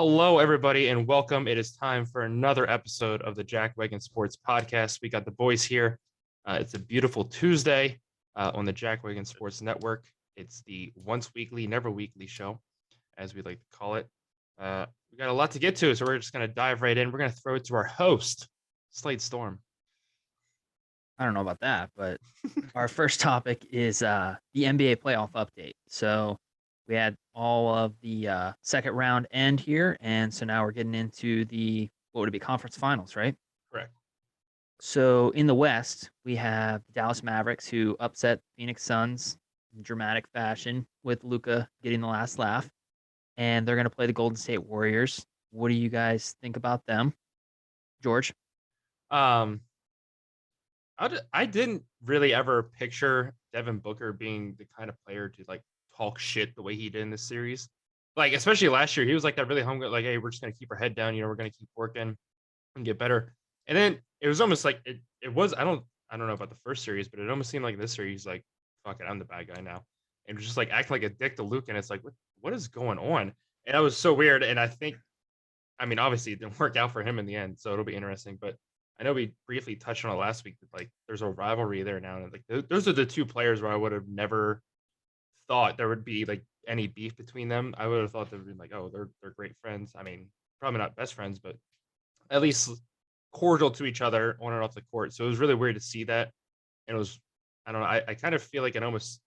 Hello, everybody, and welcome. It is time for another episode of the Wagon Sports Podcast. We got the boys here. It's a beautiful Tuesday on the Wagon Sports Network. It's the once weekly, never weekly show, as we like to call it. We got a lot to get to, so we're just going to dive right in. We're going to throw it to our host, Slade Storm. I don't know about that, but our first topic is the NBA playoff update. So we had all of the second round end here, and so now we're getting into what would it be, conference finals, right? Correct. So in the West, we have the Dallas Mavericks, who upset Phoenix Suns in dramatic fashion with Luka getting the last laugh, and they're going to play the Golden State Warriors. What do you guys think about them, George? I didn't really ever picture Devin Booker being the kind of player to like talk shit the way he did in this series. Like, especially last year, he was like that really hungry, like, hey, we're just going to keep our head down. We're going to keep working and get better. And then it was almost like it was, I don't know about the first series, but it almost seemed like this series, like, fuck it, I'm the bad guy now. And just like acting like a dick to Luke. And it's like, what is going on? And that was so weird. And obviously it didn't work out for him in the end. So it'll be interesting. But I know we briefly touched on it last week, that like there's a rivalry there now. And like those are the two players where I would have never thought there would be like any beef between them. I would have thought they would be like, oh, they're great friends. I mean, probably not best friends, but at least cordial to each other on and off the court. So it was really weird to see that. And it was, I don't know, I kind of feel like it almost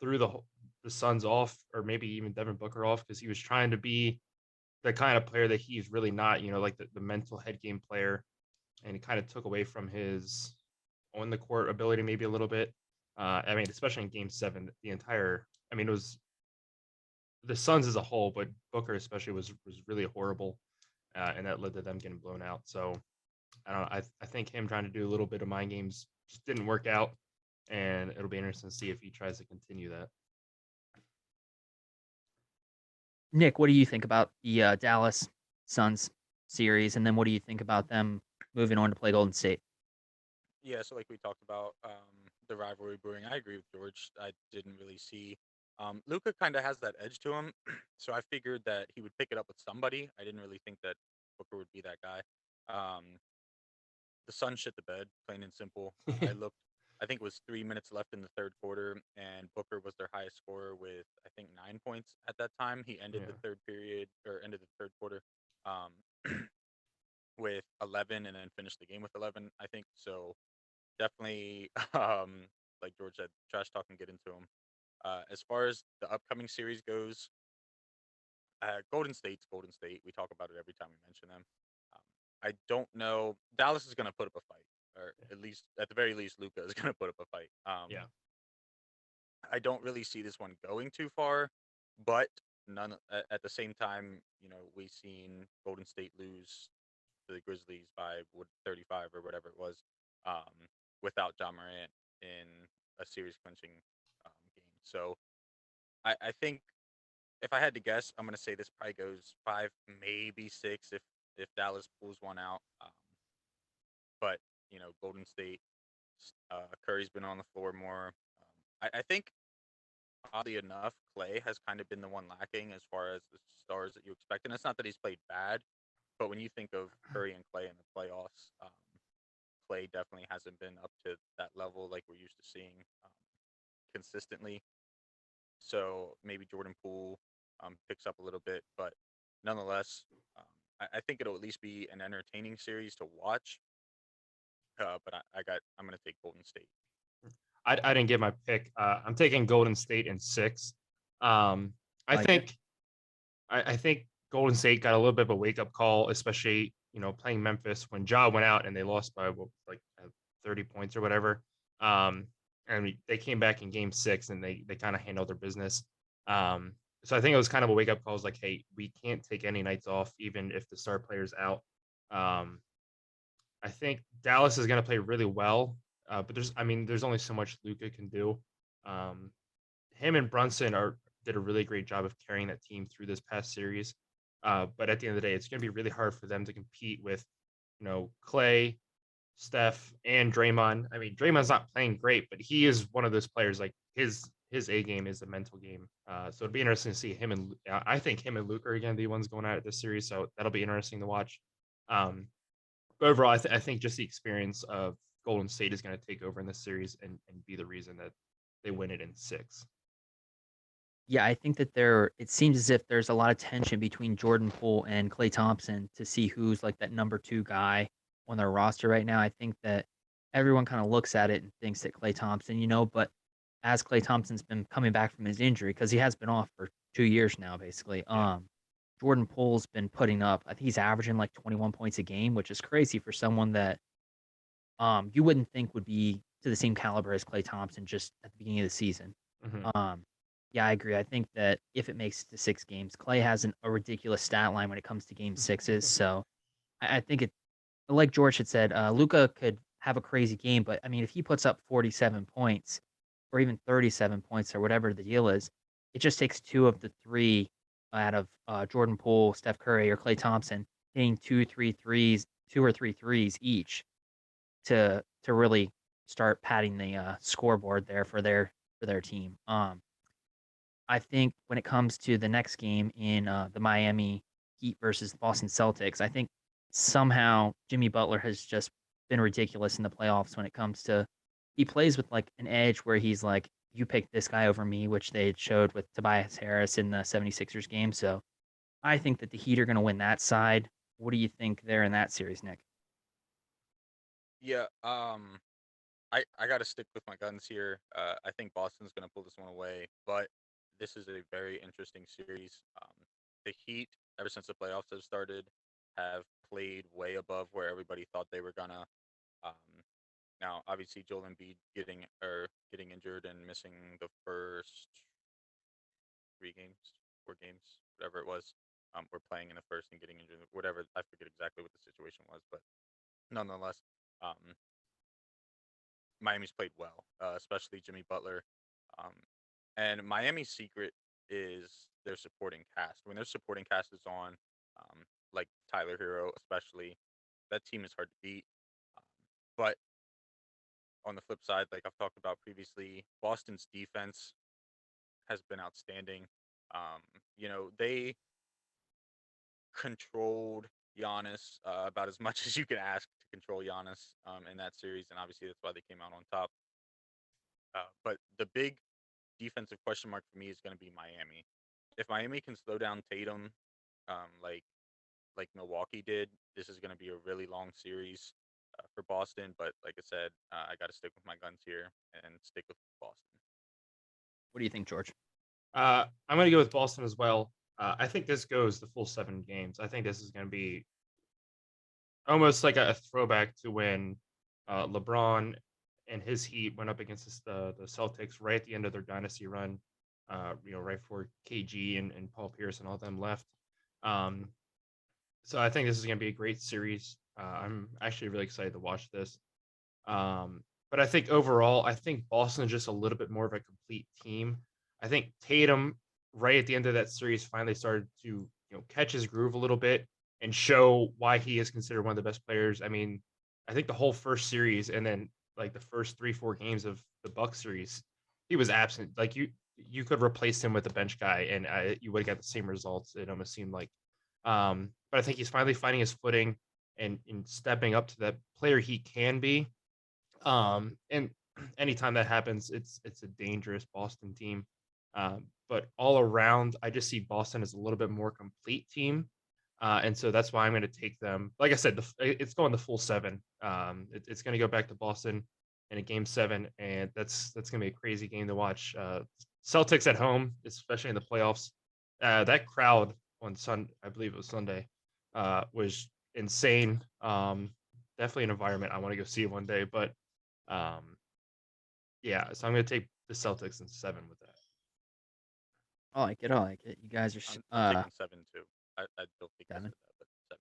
threw the Suns off, or maybe even Devin Booker off, because he was trying to be the kind of player that he's really not, like the mental head game player. And it kind of took away from his on the court ability maybe a little bit. Especially in Game 7, it was the Suns as a whole, but Booker especially was really horrible, and that led to them getting blown out. So I don't know. I think him trying to do a little bit of mind games just didn't work out, and it'll be interesting to see if he tries to continue that. Nick, what do you think about the Dallas Suns series, and then what do you think about them moving on to play Golden State? Yeah, so like we talked about the rivalry brewing, I agree with George. I didn't really see Luca kind of has that edge to him, so I figured that he would pick it up with somebody. I didn't really think that Booker would be that guy. The Suns shit the bed, plain and simple. I think it was 3 minutes left in the third quarter, and Booker was their highest scorer with, I think, 9 points at that time. He ended the third period, or ended the third quarter, with 11, and then finished the game with 11, I think. So definitely, like George said, trash talk and get into him. As far as the upcoming series goes, Golden State's Golden State. We talk about it every time we mention them. I don't know. Dallas is going to put up a fight, or at the very least, Luka is going to put up a fight. I don't really see this one going too far, but at the same time, we've seen Golden State lose to the Grizzlies by 35 or whatever it was, without Ja Morant in a series clinching game. So I think if I had to guess, I'm going to say this probably goes 5, maybe 6 if Dallas pulls one out. But Golden State, Curry's been on the floor more. I think, oddly enough, Clay has kind of been the one lacking as far as the stars that you expect. And it's not that he's played bad, but when you think of Curry and Clay in the playoffs, Clay definitely hasn't been up to that level like we're used to seeing consistently. So maybe Jordan Poole picks up a little bit, but nonetheless, I think it'll at least be an entertaining series to watch. But I'm going to take Golden State. I didn't get my pick. I'm taking Golden State in 6. I think Golden State got a little bit of a wake up call, especially playing Memphis when Ja went out and they lost by 30 points or whatever. And they came back in Game 6 and they kind of handled their business. So I think it was kind of a wake up call. It's like, hey, we can't take any nights off, even if the star player's out. I think Dallas is going to play really well, but there's only so much Luka can do. Him and Brunson did a really great job of carrying that team through this past series. But at the end of the day, it's going to be really hard for them to compete with, Clay, Steph, and Draymond. I mean, Draymond's not playing great, but he is one of those players. Like his his A game is a mental game. So it'd be interesting to see him and I think him and Luke are again the ones going at it this series. So that'll be interesting to watch. But overall, I think just the experience of Golden State is going to take over in this series and be the reason that they win it in 6. Yeah, I think that it seems as if there's a lot of tension between Jordan Poole and Klay Thompson to see who's like that number 2 guy on their roster right now. I think that everyone kind of looks at it and thinks that Klay Thompson, but as Klay Thompson's been coming back from his injury, because he has been off for 2 years now, basically. Yeah. Jordan Poole's been putting up, I think he's averaging like 21 points a game, which is crazy for someone that you wouldn't think would be to the same caliber as Klay Thompson just at the beginning of the season. Mm-hmm. Yeah, I agree. I think that if it makes it to 6 games, Klay has a ridiculous stat line when it comes to game 6s. So I think it, like George had said, Luka could have a crazy game, but I mean, if he puts up 47 points or even 37 points or whatever the deal is, it just takes 2 of the 3 out of Jordan Poole, Steph Curry, or Klay Thompson hitting 2 or 3 threes each to really start padding the scoreboard there for their team. I think when it comes to the next game in the Miami Heat versus the Boston Celtics, I think somehow Jimmy Butler has just been ridiculous in the playoffs when it comes to he plays with like an edge where he's like, you picked this guy over me, which they showed with Tobias Harris in the 76ers game. So I think that the Heat are going to win that side. What do you think there in that series, Nick? Yeah, I got to stick with my guns here. I think Boston's going to pull this one away, but this is a very interesting series. The Heat, ever since the playoffs have started, have played way above where everybody thought they were gonna. Um, Now, obviously, Joel Embiid getting injured and missing the first 3 games, 4 games, whatever it was. We're playing in the first and getting injured, whatever. I forget exactly what the situation was, but nonetheless, um, Miami's played well, especially Jimmy Butler. Um, and Miami's secret is their supporting cast. When their supporting cast is on, like Tyler Hero, especially, that team is hard to beat. Um, but on the flip side, like I've talked about previously, Boston's defense has been outstanding. They controlled Giannis about as much as you can ask to control Giannis in that series, and obviously that's why they came out on top. But the big defensive question mark for me is going to be Miami. If Miami can slow down Tatum, like Milwaukee did, this is going to be a really long series for Boston. But like I said, I got to stick with my guns here and stick with Boston. What do you think, George? I'm going to go with Boston as well. I think this goes the full 7 games. I think this is going to be almost like a throwback to when LeBron and his Heat went up against the Celtics right at the end of their dynasty run. Right before KG and Paul Pierce and all them left. So I think this is going to be a great series. I'm actually really excited to watch this. But I think overall, I think Boston is just a little bit more of a complete team. I think Tatum, right at the end of that series, finally started to catch his groove a little bit and show why he is considered one of the best players. I mean, I think the whole first series and then like the first 3-4 games of the Bucks series, he was absent. Like you could replace him with a bench guy and you would have got the same results. It almost seemed like. But I think he's finally finding his footing and stepping up to that player he can be. And anytime that happens, it's a dangerous Boston team. But all around, I just see Boston as a little bit more complete team. And so that's why I'm going to take them. Like I said, it's going the full 7. It's going to go back to Boston in a game 7, and that's going to be a crazy game to watch. Celtics at home, especially in the playoffs. That crowd on I believe it was Sunday, was insane. Definitely an environment I want to go see one day. But yeah, so I'm going to take the Celtics in 7 with that. I like it. I like it. You guys are I'm taking 7 too. I don't think I 7. said that, but 7 games.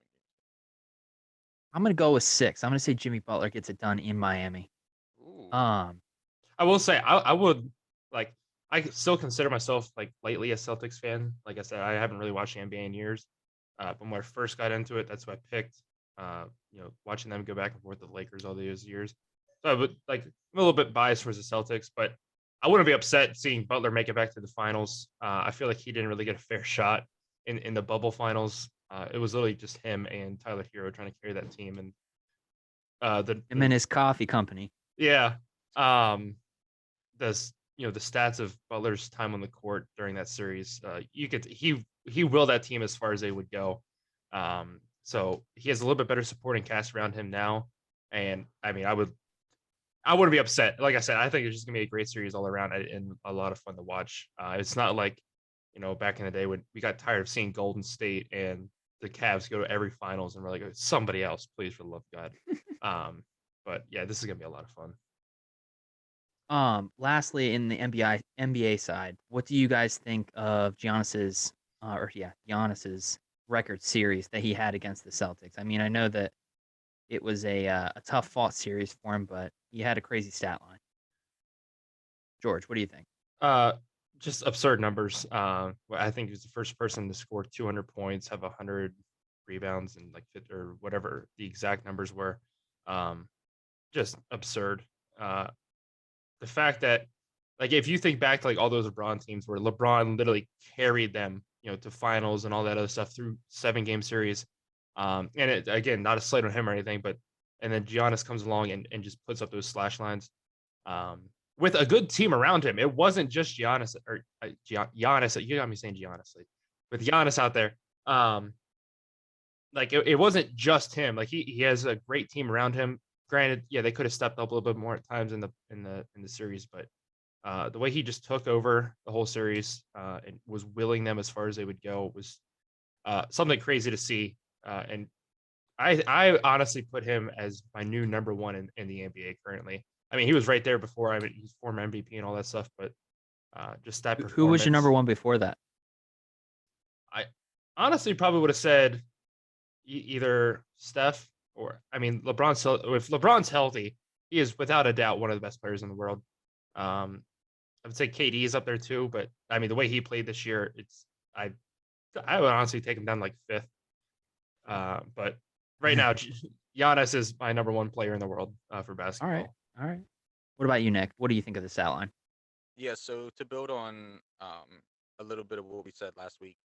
I'm gonna go with 6. I'm gonna say Jimmy Butler gets it done in Miami. Ooh. I will say I would like I still consider myself like lately a Celtics fan. Like I said, I haven't really watched the NBA in years. But when I first got into it, that's what I picked. Watching them go back and forth with the Lakers all those years. So I would like I'm a little bit biased towards the Celtics, but I wouldn't be upset seeing Butler make it back to the finals. I feel like he didn't really get a fair shot in the bubble finals. It was literally just him and Tyler Hero trying to carry that team, and Him and his coffee company. yeah, the the stats of Butler's time on the court during that series, you could he willed that team as far as they would go. So he has a little bit better supporting cast around him now, and I mean, I wouldn't be upset. Like I said, I think it's just gonna be a great series all around and a lot of fun to watch. It's not like back in the day when we got tired of seeing Golden State and the Cavs go to every finals and we're like, somebody else, please, for the love of God. But yeah, this is gonna be a lot of fun. Lastly, in the NBA side, what do you guys think of Giannis's record series that he had against the Celtics? I mean, I know that it was a tough fought series for him, but he had a crazy stat line. George, what do you think? Just absurd numbers. I think he was the first person to score 200 points, have 100 rebounds, and like or whatever the exact numbers were. Just absurd. The fact that, like, if you think back to like all those LeBron teams where LeBron literally carried them, to finals and all that other stuff through 7-game series. And it, again, not a slight on him or anything, but and then Giannis comes along and just puts up those slash lines. With a good team around him. It wasn't just Giannis or Giannis. You got me saying Giannis. Like, with Giannis out there, like it wasn't just him. Like he has a great team around him. Granted, yeah, they could have stepped up a little bit more at times in the series, but the way he just took over the whole series and was willing them as far as they would go was something crazy to see. And I honestly put him as my new number one in the NBA currently. I mean, he was right there before. I mean, he's former MVP and all that stuff, but just that performance. Who was your number one before that? I honestly probably would have said either Steph or, I mean, LeBron's. If LeBron's healthy, he is without a doubt one of the best players in the world. I would say KD is up there too, but I mean, the way he played this year, I would honestly take him down like fifth. But right now, Giannis is my number one player in the world for basketball. All right. What about you, Nick? What do you think of the stat line? Yeah, so to build on a little bit of what we said last week,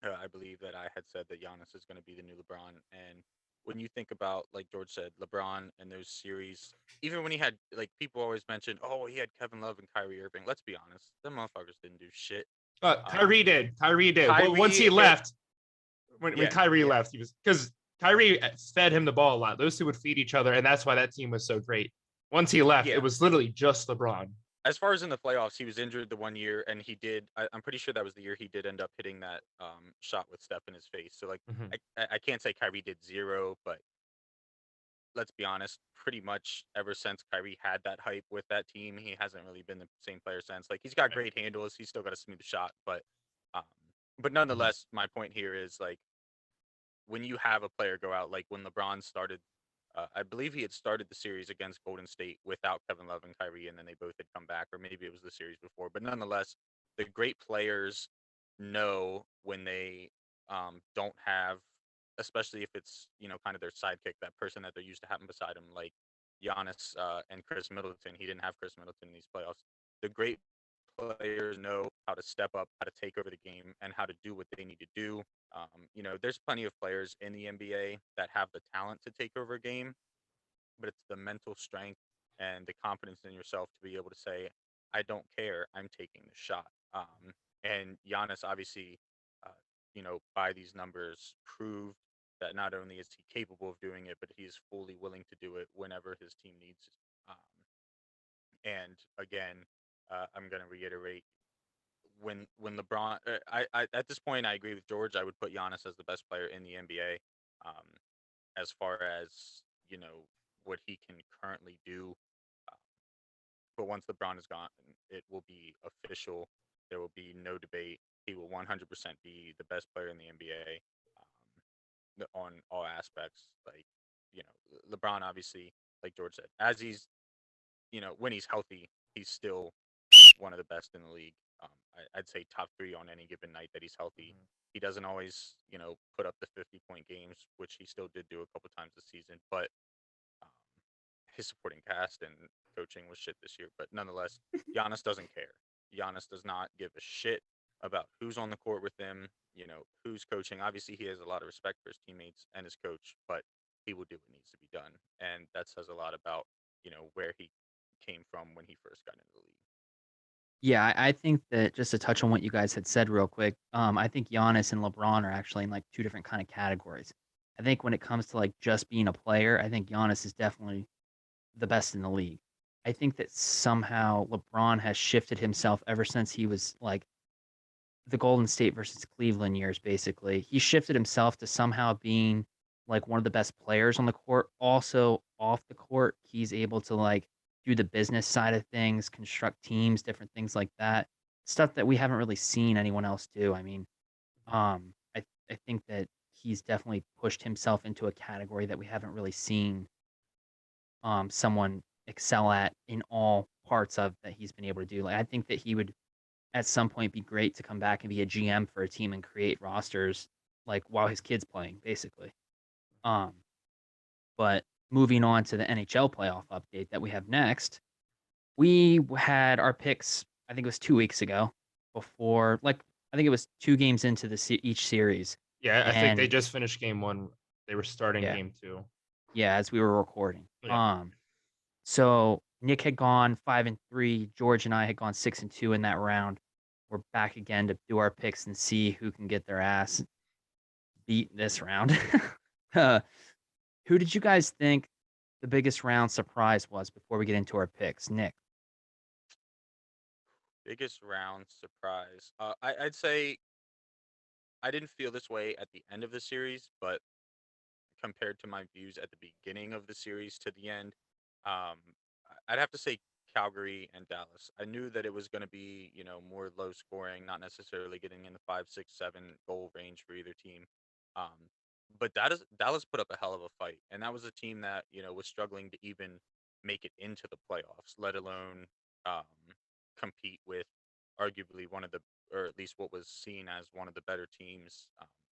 I believe that I had said that Giannis is going to be the new LeBron. And when you think about, like George said, LeBron and those series, even when he had, like, people always mention, oh, he had Kevin Love and Kyrie Irving. Let's be honest, them motherfuckers didn't do shit. Kyrie did. Kyrie Once he left, when Kyrie yeah. left, he was, because Kyrie fed him the ball a lot. Those two would feed each other, and that's why that team was so great. Once he left, it was literally just LeBron. As far as in the playoffs, he was injured the one year, and he did. I'm pretty sure that was the year he did end up hitting that shot with Steph in his face. So, like, I can't say Kyrie did zero, but let's be honest, pretty much ever since Kyrie had that hype with that team, he hasn't really been the same player since. Like, he's got great handles, he's still got a smooth shot, but nonetheless, my point here is, like, when you have a player go out, like when LeBron started, I believe he had started the series against Golden State without Kevin Love and Kyrie, and then they both had come back, or maybe it was the series before. But nonetheless, the great players know when they don't have, especially if it's, kind of their sidekick, that person that they're used to having beside him, like Giannis and Chris Middleton. He didn't have Chris Middleton in these playoffs. The great players know how to step up, how to take over the game, and how to do what they need to do. There's plenty of players in the NBA that have the talent to take over a game, but it's the mental strength and the confidence in yourself to be able to say, I don't care, I'm taking the shot. And Giannis, obviously, by these numbers, proved that not only is he capable of doing it, but he is fully willing to do it whenever his team needs it. And again, I'm going to reiterate, when LeBron, I at this point, I agree with George. I would put Giannis as the best player in the NBA, as far as what he can currently do. But once LeBron is gone, it will be official. There will be no debate. He will 100% be the best player in the NBA on all aspects. Like, LeBron, obviously, like George said, as he's, when he's healthy, he's still one of the best in the league. I'd say top 3 on any given night that he's healthy. He doesn't always, put up the 50-point games, which he still did do a couple times this season. But his supporting cast and coaching was shit this year. But nonetheless, Giannis doesn't care. Giannis does not give a shit about who's on the court with him, who's coaching. Obviously, he has a lot of respect for his teammates and his coach, but he will do what needs to be done. And that says a lot about, where he came from when he first got into the league. Yeah, I think that just to touch on what you guys had said real quick, I think Giannis and LeBron are actually in like two different kind of categories. I think when it comes to like just being a player, I think Giannis is definitely the best in the league. I think that somehow LeBron has shifted himself ever since he was like the Golden State versus Cleveland years, basically. He shifted himself to somehow being like one of the best players on the court. Also, off the court, he's able to like do the business side of things, construct teams, different things like that. Stuff that we haven't really seen anyone else do. I mean, I think that he's definitely pushed himself into a category that we haven't really seen someone excel at in all parts of that he's been able to do. Like I think that he would at some point be great to come back and be a GM for a team and create rosters like while his kid's playing, basically. Um, but moving on to the NHL playoff update that we have next, we had our picks. I think it was 2 weeks ago. Before, like, I think it was 2 games into each series. Yeah, I think they And just finished game one. They were starting yeah, game two. yeah, as we were recording. Yeah. So Nick had gone 5-3. George and I had gone 6-2 in that round. We're back again to do our picks and see who can get their ass beat this round. Who did you guys think the biggest round surprise was before we get into our picks? Nick. Biggest round surprise. I'd say I didn't feel this way at the end of the series, but compared to my views at the beginning of the series to the end, um, I'd have to say Calgary and Dallas. I knew that it was going to be, more low scoring, not necessarily getting in the 5, 6, 7 goal range for either team. Um, but Dallas put up a hell of a fight, and that was a team that was struggling to even make it into the playoffs, let alone um, compete with arguably one of the, or at least what was seen as one of the better teams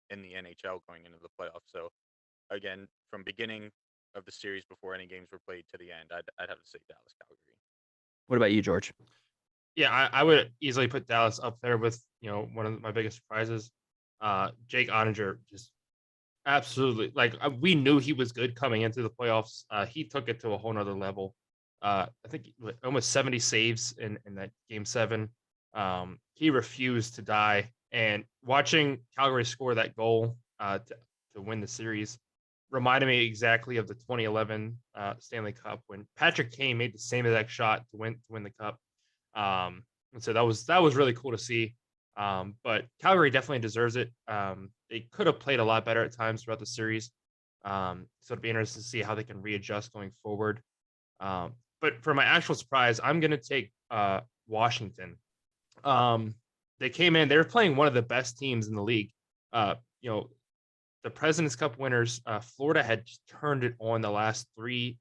in the NHL going into the playoffs. So again, from beginning of the series before any games were played to the end, I'd have to say Dallas, Calgary. What about you, George? Yeah, I would easily put Dallas up there with, one of my biggest surprises. Jake Ottinger just absolutely, like, we knew he was good coming into the playoffs. He took it to a whole nother level. I think almost 70 saves in that game seven. He refused to die. And watching Calgary score that goal to win the series reminded me exactly of the 2011 Stanley Cup when Patrick Kane made the same exact shot to win the cup. And so that was really cool to see. But Calgary definitely deserves it. They could have played a lot better at times throughout the series. So it'll be interesting to see how they can readjust going forward. But for my actual surprise, I'm going to take Washington. They came in, they were playing one of the best teams in the league. You know, the President's Cup winners, Florida had turned it on the last 3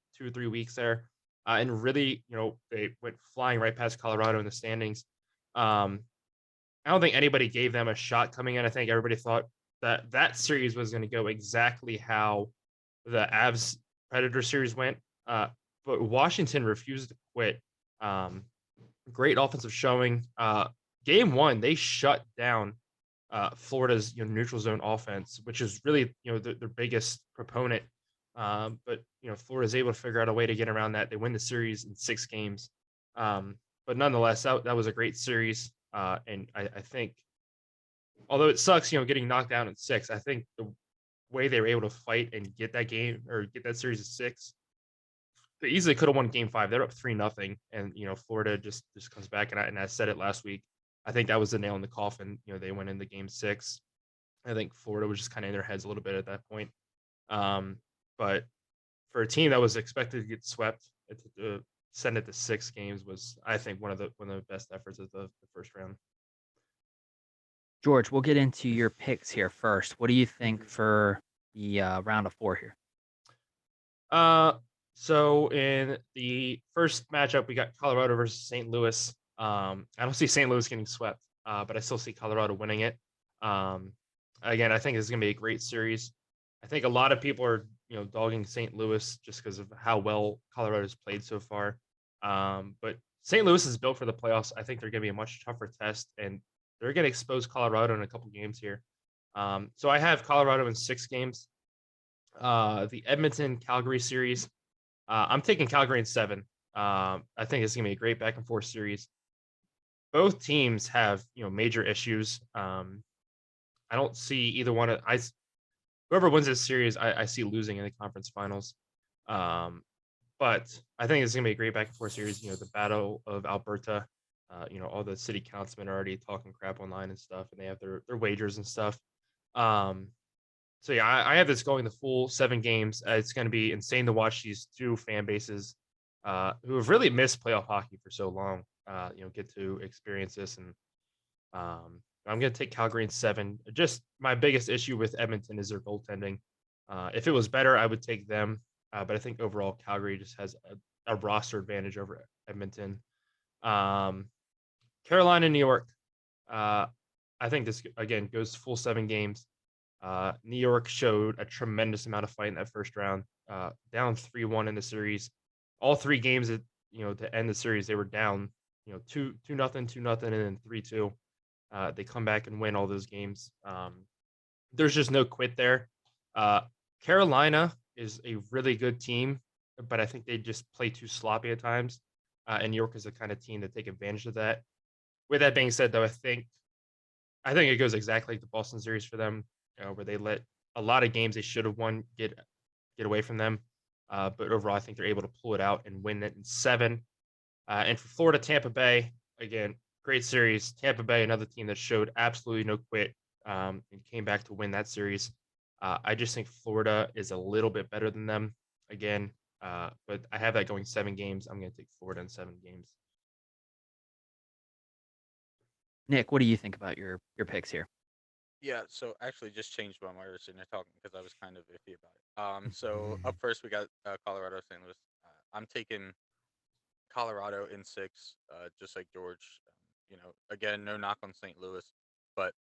weeks there. And really, they went flying right past Colorado in the standings. I don't think anybody gave them a shot coming in. I think everybody thought that series was going to go exactly how the Avs Predator series went. But Washington refused to quit. Great offensive showing. Game one, they shut down Florida's neutral zone offense, which is really their biggest proponent. But Florida's able to figure out a way to get around that. They win the series in 6 games. But nonetheless, that was a great series. And I think, although it sucks, getting knocked down in 6, I think the way they were able to fight and get that game or get that series of 6, they easily could have won game 5. They're up 3-0, and Florida just comes back. And I said it last week. I think that was the nail in the coffin. They went into game 6. I think Florida was just kind of in their heads a little bit at that point. But for a team that was expected to get swept, send it to 6 games was, I think, one of the best efforts of the first round. George, we'll get into your picks here first. What do you think for the round of 4 here? So in the first matchup, we got Colorado versus St. Louis. I don't see St. Louis getting swept, but I still see Colorado winning it. Again, I think this is going to be a great series. I think a lot of people are, dogging St. Louis just because of how well Colorado's played so far. But St. Louis is built for the playoffs. I think they're going to be a much tougher test, and they're going to expose Colorado in a couple games here. So I have Colorado in 6 games. The Edmonton Calgary series, I'm taking Calgary in 7. I think it's going to be a great back and forth series. Both teams have major issues. I don't see either one of whoever wins this series, I see losing in the conference finals. But I think it's gonna be a great back and forth series. The Battle of Alberta. All the city councilmen are already talking crap online and stuff, and they have their wagers and stuff. So yeah, I have this going the full 7 games. It's going to be insane to watch these two fan bases who have really missed playoff hockey for so long. Get to experience this, and I'm going to take Calgary in 7. Just my biggest issue with Edmonton is their goaltending. If it was better, I would take them. But I think overall, Calgary just has a roster advantage over Edmonton. Carolina, New York. I think this, again, goes full 7 games. New York showed a tremendous amount of fight in that first round, down 3-1 in the series. All 3 games, to end the series, they were down, 2-0, 2-0, and then 3-2. They come back and win all those games. There's just no quit there. Carolina is a really good team, but I think they just play too sloppy at times. And New York is the kind of team to take advantage of that. With that being said, though, I think it goes exactly like the Boston series for them, where they let a lot of games they should have won get away from them. But overall, I think they're able to pull it out and win it in 7. And for Florida, Tampa Bay, again, great series. Tampa Bay, another team that showed absolutely no quit and came back to win that series. I just think Florida is a little bit better than them again. But I have that going 7 games. I'm going to take Florida in 7 games. Nick, what do you think about your picks here? Yeah, so actually just changed while we were sitting there talking because I was kind of iffy about it. So up first we got Colorado, St. Louis. I'm taking Colorado in 6, just like George. Again, no knock on St. Louis, but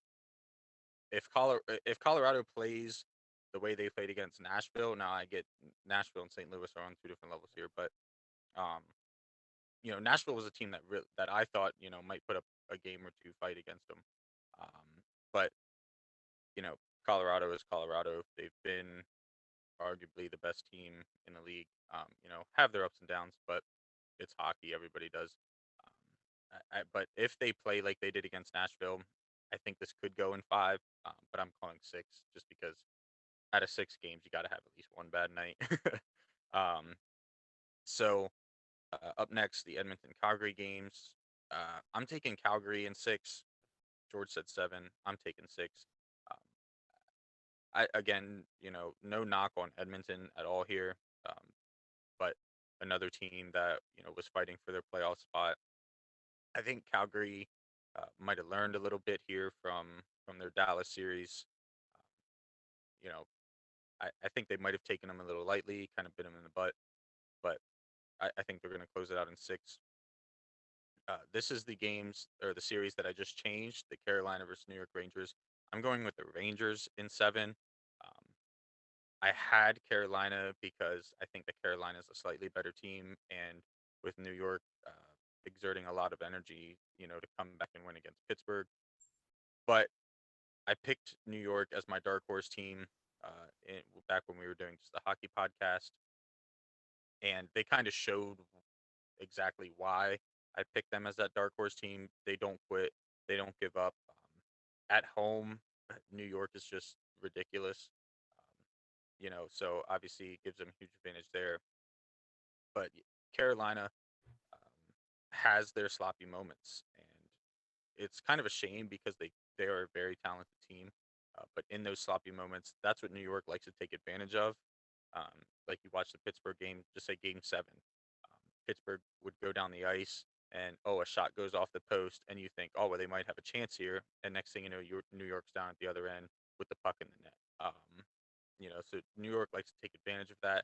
if Colorado plays the way they played against Nashville, now I get Nashville and St. Louis are on 2 different levels here, but um, Nashville was a team that I thought might put up a game or 2 fight against them, but Colorado is Colorado. They've been arguably the best team in the league. Have their ups and downs, but it's hockey. Everybody does. But if they play like they did against Nashville, I think this could go in 5. But I'm calling 6 just because out of 6 games, you got to have at least one bad night. um, so up next, the Edmonton Calgary games. I'm taking Calgary in 6. George said 7. I'm taking 6. Um, again, no knock on Edmonton at all here, but another team that was fighting for their playoff spot. I think Calgary might have learned a little bit here from their Dallas series. Um, you know, I think they might have taken them a little lightly, kind of bit them in the butt, but I think they're going to close it out in 6. This is the games or the series that I just changed, the Carolina versus New York Rangers. I'm going with the Rangers in 7. Um, I had Carolina because I think that Carolina is a slightly better team, and with New York exerting a lot of energy, to come back and win against Pittsburgh. But I picked New York as my dark horse team back when we were doing just the hockey podcast, and they kind of showed exactly why I picked them as that dark horse team. They don't quit, they don't give up. At home, New York is just ridiculous. So obviously it gives them a huge advantage there. But Carolina has their sloppy moments, and it's kind of a shame because they are a very talented team. But in those sloppy moments, that's what New York likes to take advantage of. Like you watch the Pittsburgh game, just say Game 7. Pittsburgh would go down the ice, and a shot goes off the post, and you think, oh well, they might have a chance here. And next thing you know, New York's down at the other end with the puck in the net. So New York likes to take advantage of that.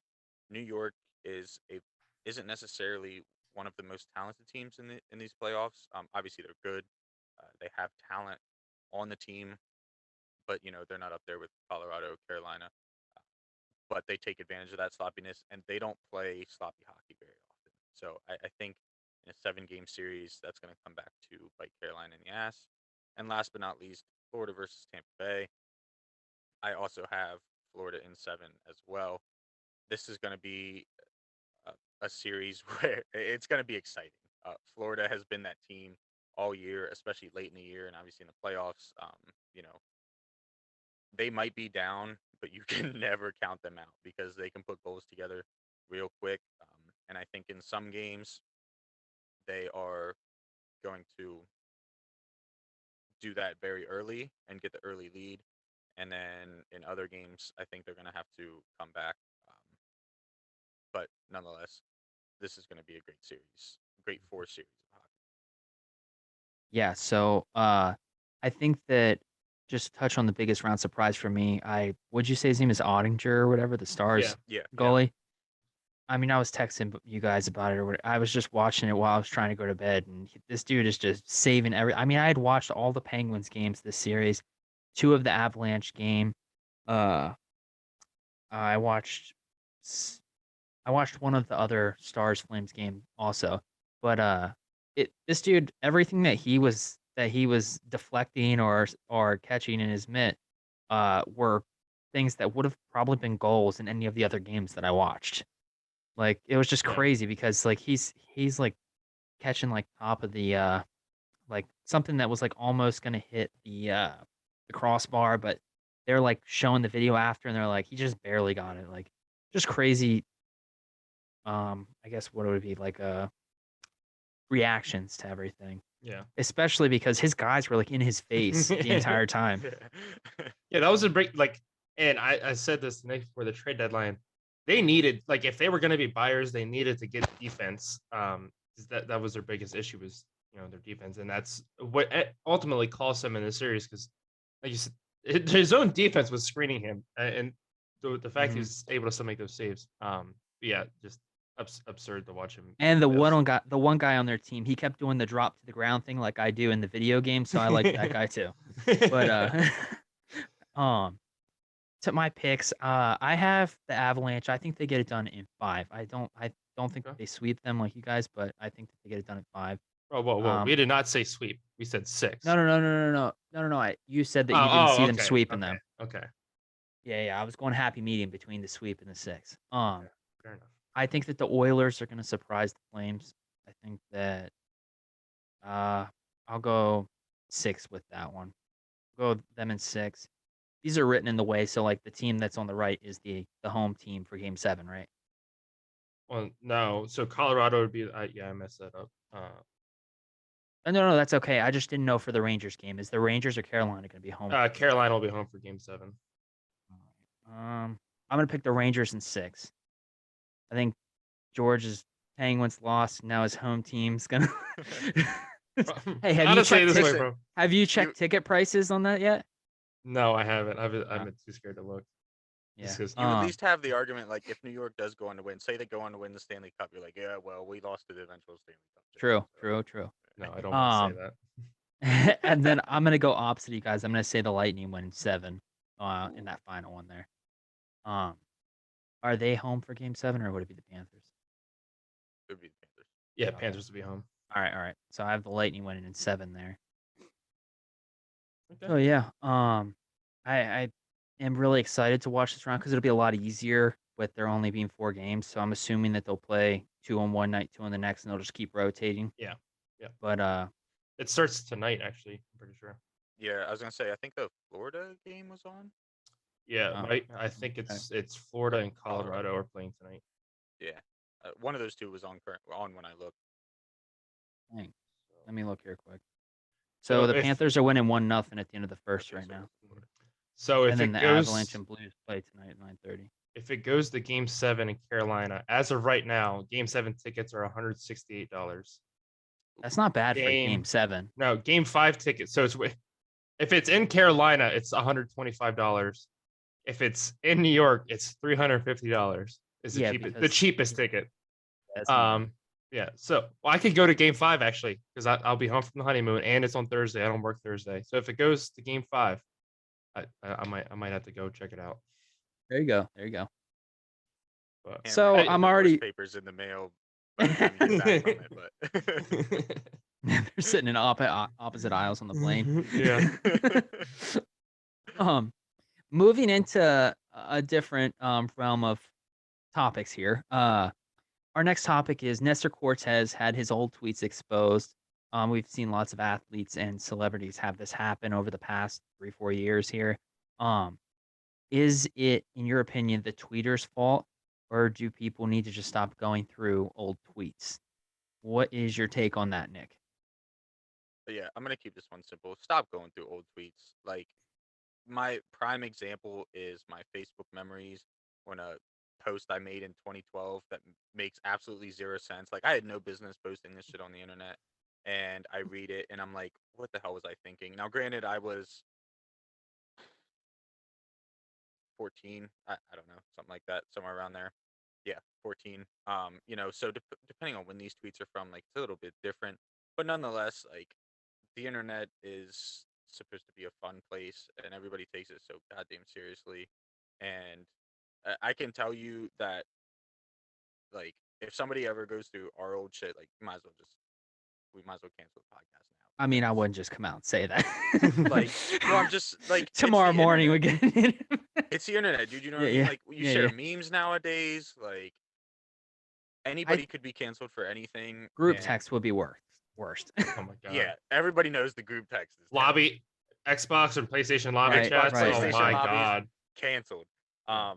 New York isn't necessarily one of the most talented teams in these playoffs. Obviously, they're good. They have talent on the team, but they're not up there with Colorado, Carolina. but they take advantage of that sloppiness, and they don't play sloppy hockey very often. So I think in a 7-game series, that's going to come back to bite Carolina in the ass. And last but not least, Florida versus Tampa Bay. I also have Florida in 7 as well. This is going to be a series where it's going to be exciting. Florida has been that team all year, especially late in the year, and obviously in the playoffs. They might be down, but you can never count them out because they can put goals together real quick. And I think in some games, they are going to do that very early and get the early lead. And then in other games, I think they're going to have to come back. But nonetheless, this is going to be a great series, great 4 series of hockey. Yeah, so I think that just to touch on the biggest round surprise for me, would you say his name is Ottinger or whatever, the Stars Yeah. goalie? I mean, I was texting you guys about it, or I was just watching it while I was trying to go to bed, and this dude is just saving every. I mean, I had watched all the Penguins games this series, 2 of the Avalanche game. I watched one of the other Stars Flames game also, but this dude, everything that he was deflecting or catching in his mitt were things that would have probably been goals in any of the other games that I watched. Like, it was just Yeah. crazy because like he's like catching like top of the like something that was like almost gonna hit the crossbar, but they're like showing the video after and they're like he just barely got it. Like, just crazy. I guess what it would be like reactions to everything. Yeah. Especially because his guys were like in his face the entire time. Yeah, that was a break. Like, and I said this the night before the trade deadline. They needed, like, if they were going to be buyers, they needed to get defense. 'Cause that was their biggest issue was, their defense, and that's what ultimately cost them in the series. Because, like you said, his own defense was screening him, and the fact he was able to still make those saves. Yeah, just absurd to watch him. And the one guy on their team, he kept doing the drop to the ground thing like I do in the video game, so I like that guy too. But to my picks, I have the Avalanche. I think they get it done in 5. I don't think Okay. they sweep them like you guys, but I think that they get it done in 5. Oh, whoa! We did not say sweep. We said 6. No. You said that you didn't see them sweeping them. Okay. Yeah. I was going happy medium between the sweep and the 6. Fair enough. I think that the Oilers are going to surprise the Flames. I think that I'll go 6 with that one. Go them in 6. These are written in the way, so like the team that's on the right is the home team for Game 7, right? Well, no. So Colorado would be. I messed that up. No, that's okay. I just didn't know for the Rangers game. Is the Rangers or Carolina going to be home? Carolina will be home for Game 7. I'm going to pick the Rangers in 6. I think George's Penguins lost. Now his home team's going to. Hey, have you checked ticket prices on that yet? No, I haven't. I've been too scared to look. Yeah. You at least have the argument, like, if New York does go on to win, say they go on to win the Stanley Cup, you're like, yeah, well, we lost to the eventual Stanley Cup. True. No, I don't want to say that. And then I'm going to go opposite you guys. I'm going to say the Lightning win 7 in that final one there. Are they home for Game 7 or would it be the Panthers? It would be the Panthers. Yeah, Panthers will be home. All right. So I have the Lightning winning in 7 there. Okay. So yeah, I am really excited to watch this round because it'll be a lot easier with there only being 4 games. So I'm assuming that they'll play 2 on one night, 2 on the next, and they'll just keep rotating. Yeah. But it starts tonight, actually. I'm pretty sure. Yeah, I was gonna say I think the Florida game was on. Yeah, right. I think it's Florida and Colorado are playing tonight. Yeah, one of those 2 was on when I looked. Dang. Let me look here quick. So the Panthers are winning 1-0 at the end of the first right now. So if and then it the goes, Avalanche and Blues play tonight at 9:30. If it goes to Game 7 in Carolina, as of right now, Game 7 tickets are $168. That's not bad for Game 7. No, Game 5 tickets. So if it's in Carolina, it's $125. If it's in New York, it's $350. Is the cheapest ticket. Yeah. So I could go to Game 5 actually because I'll be home from the honeymoon and it's on Thursday. I don't work Thursday, so if it goes to Game 5, I might have to go check it out. There you go. But Can't So, imagine I'm the divorce already- papers in the mail by the time you get back from it, but They're sitting in opposite aisles on the plane. yeah. Moving into a different realm of topics here. Our next topic is Nestor Cortez had his old tweets exposed. We've seen lots of athletes and celebrities have this happen over the past 3-4 years here. Is it, in your opinion, the tweeter's fault, or do people need to just stop going through old tweets? What is your take on that, Nick? But yeah, I'm gonna keep this one simple. Stop going through old tweets. Like my prime example is my Facebook memories when a post I made in 2012 that makes absolutely zero sense. Like I had no business posting this shit on the internet, and I read it and I'm like, what the hell was I thinking? Now, granted, I was 14. I don't know, something like that, somewhere around there. Yeah, 14. So depending on when these tweets are from, like it's a little bit different, but nonetheless, like the internet is supposed to be a fun place, and everybody takes it so goddamn seriously. And I can tell you that, like, if somebody ever goes through our old shit, like, we might as well cancel the podcast now. I mean, I because, wouldn't just come out and say that. like, well, I'm just like it's the tomorrow morning we internet. get it. It's the internet, dude. You know what Yeah, I mean? yeah. Like, you Yeah, share yeah. memes nowadays. Like, anybody could be canceled for anything. Group and text would be worst. Oh my god. Yeah, everybody knows the group text is terrible. Lobby, Xbox and PlayStation lobby Right, chats. right, Oh right. my lobbies. god. Canceled. Yeah.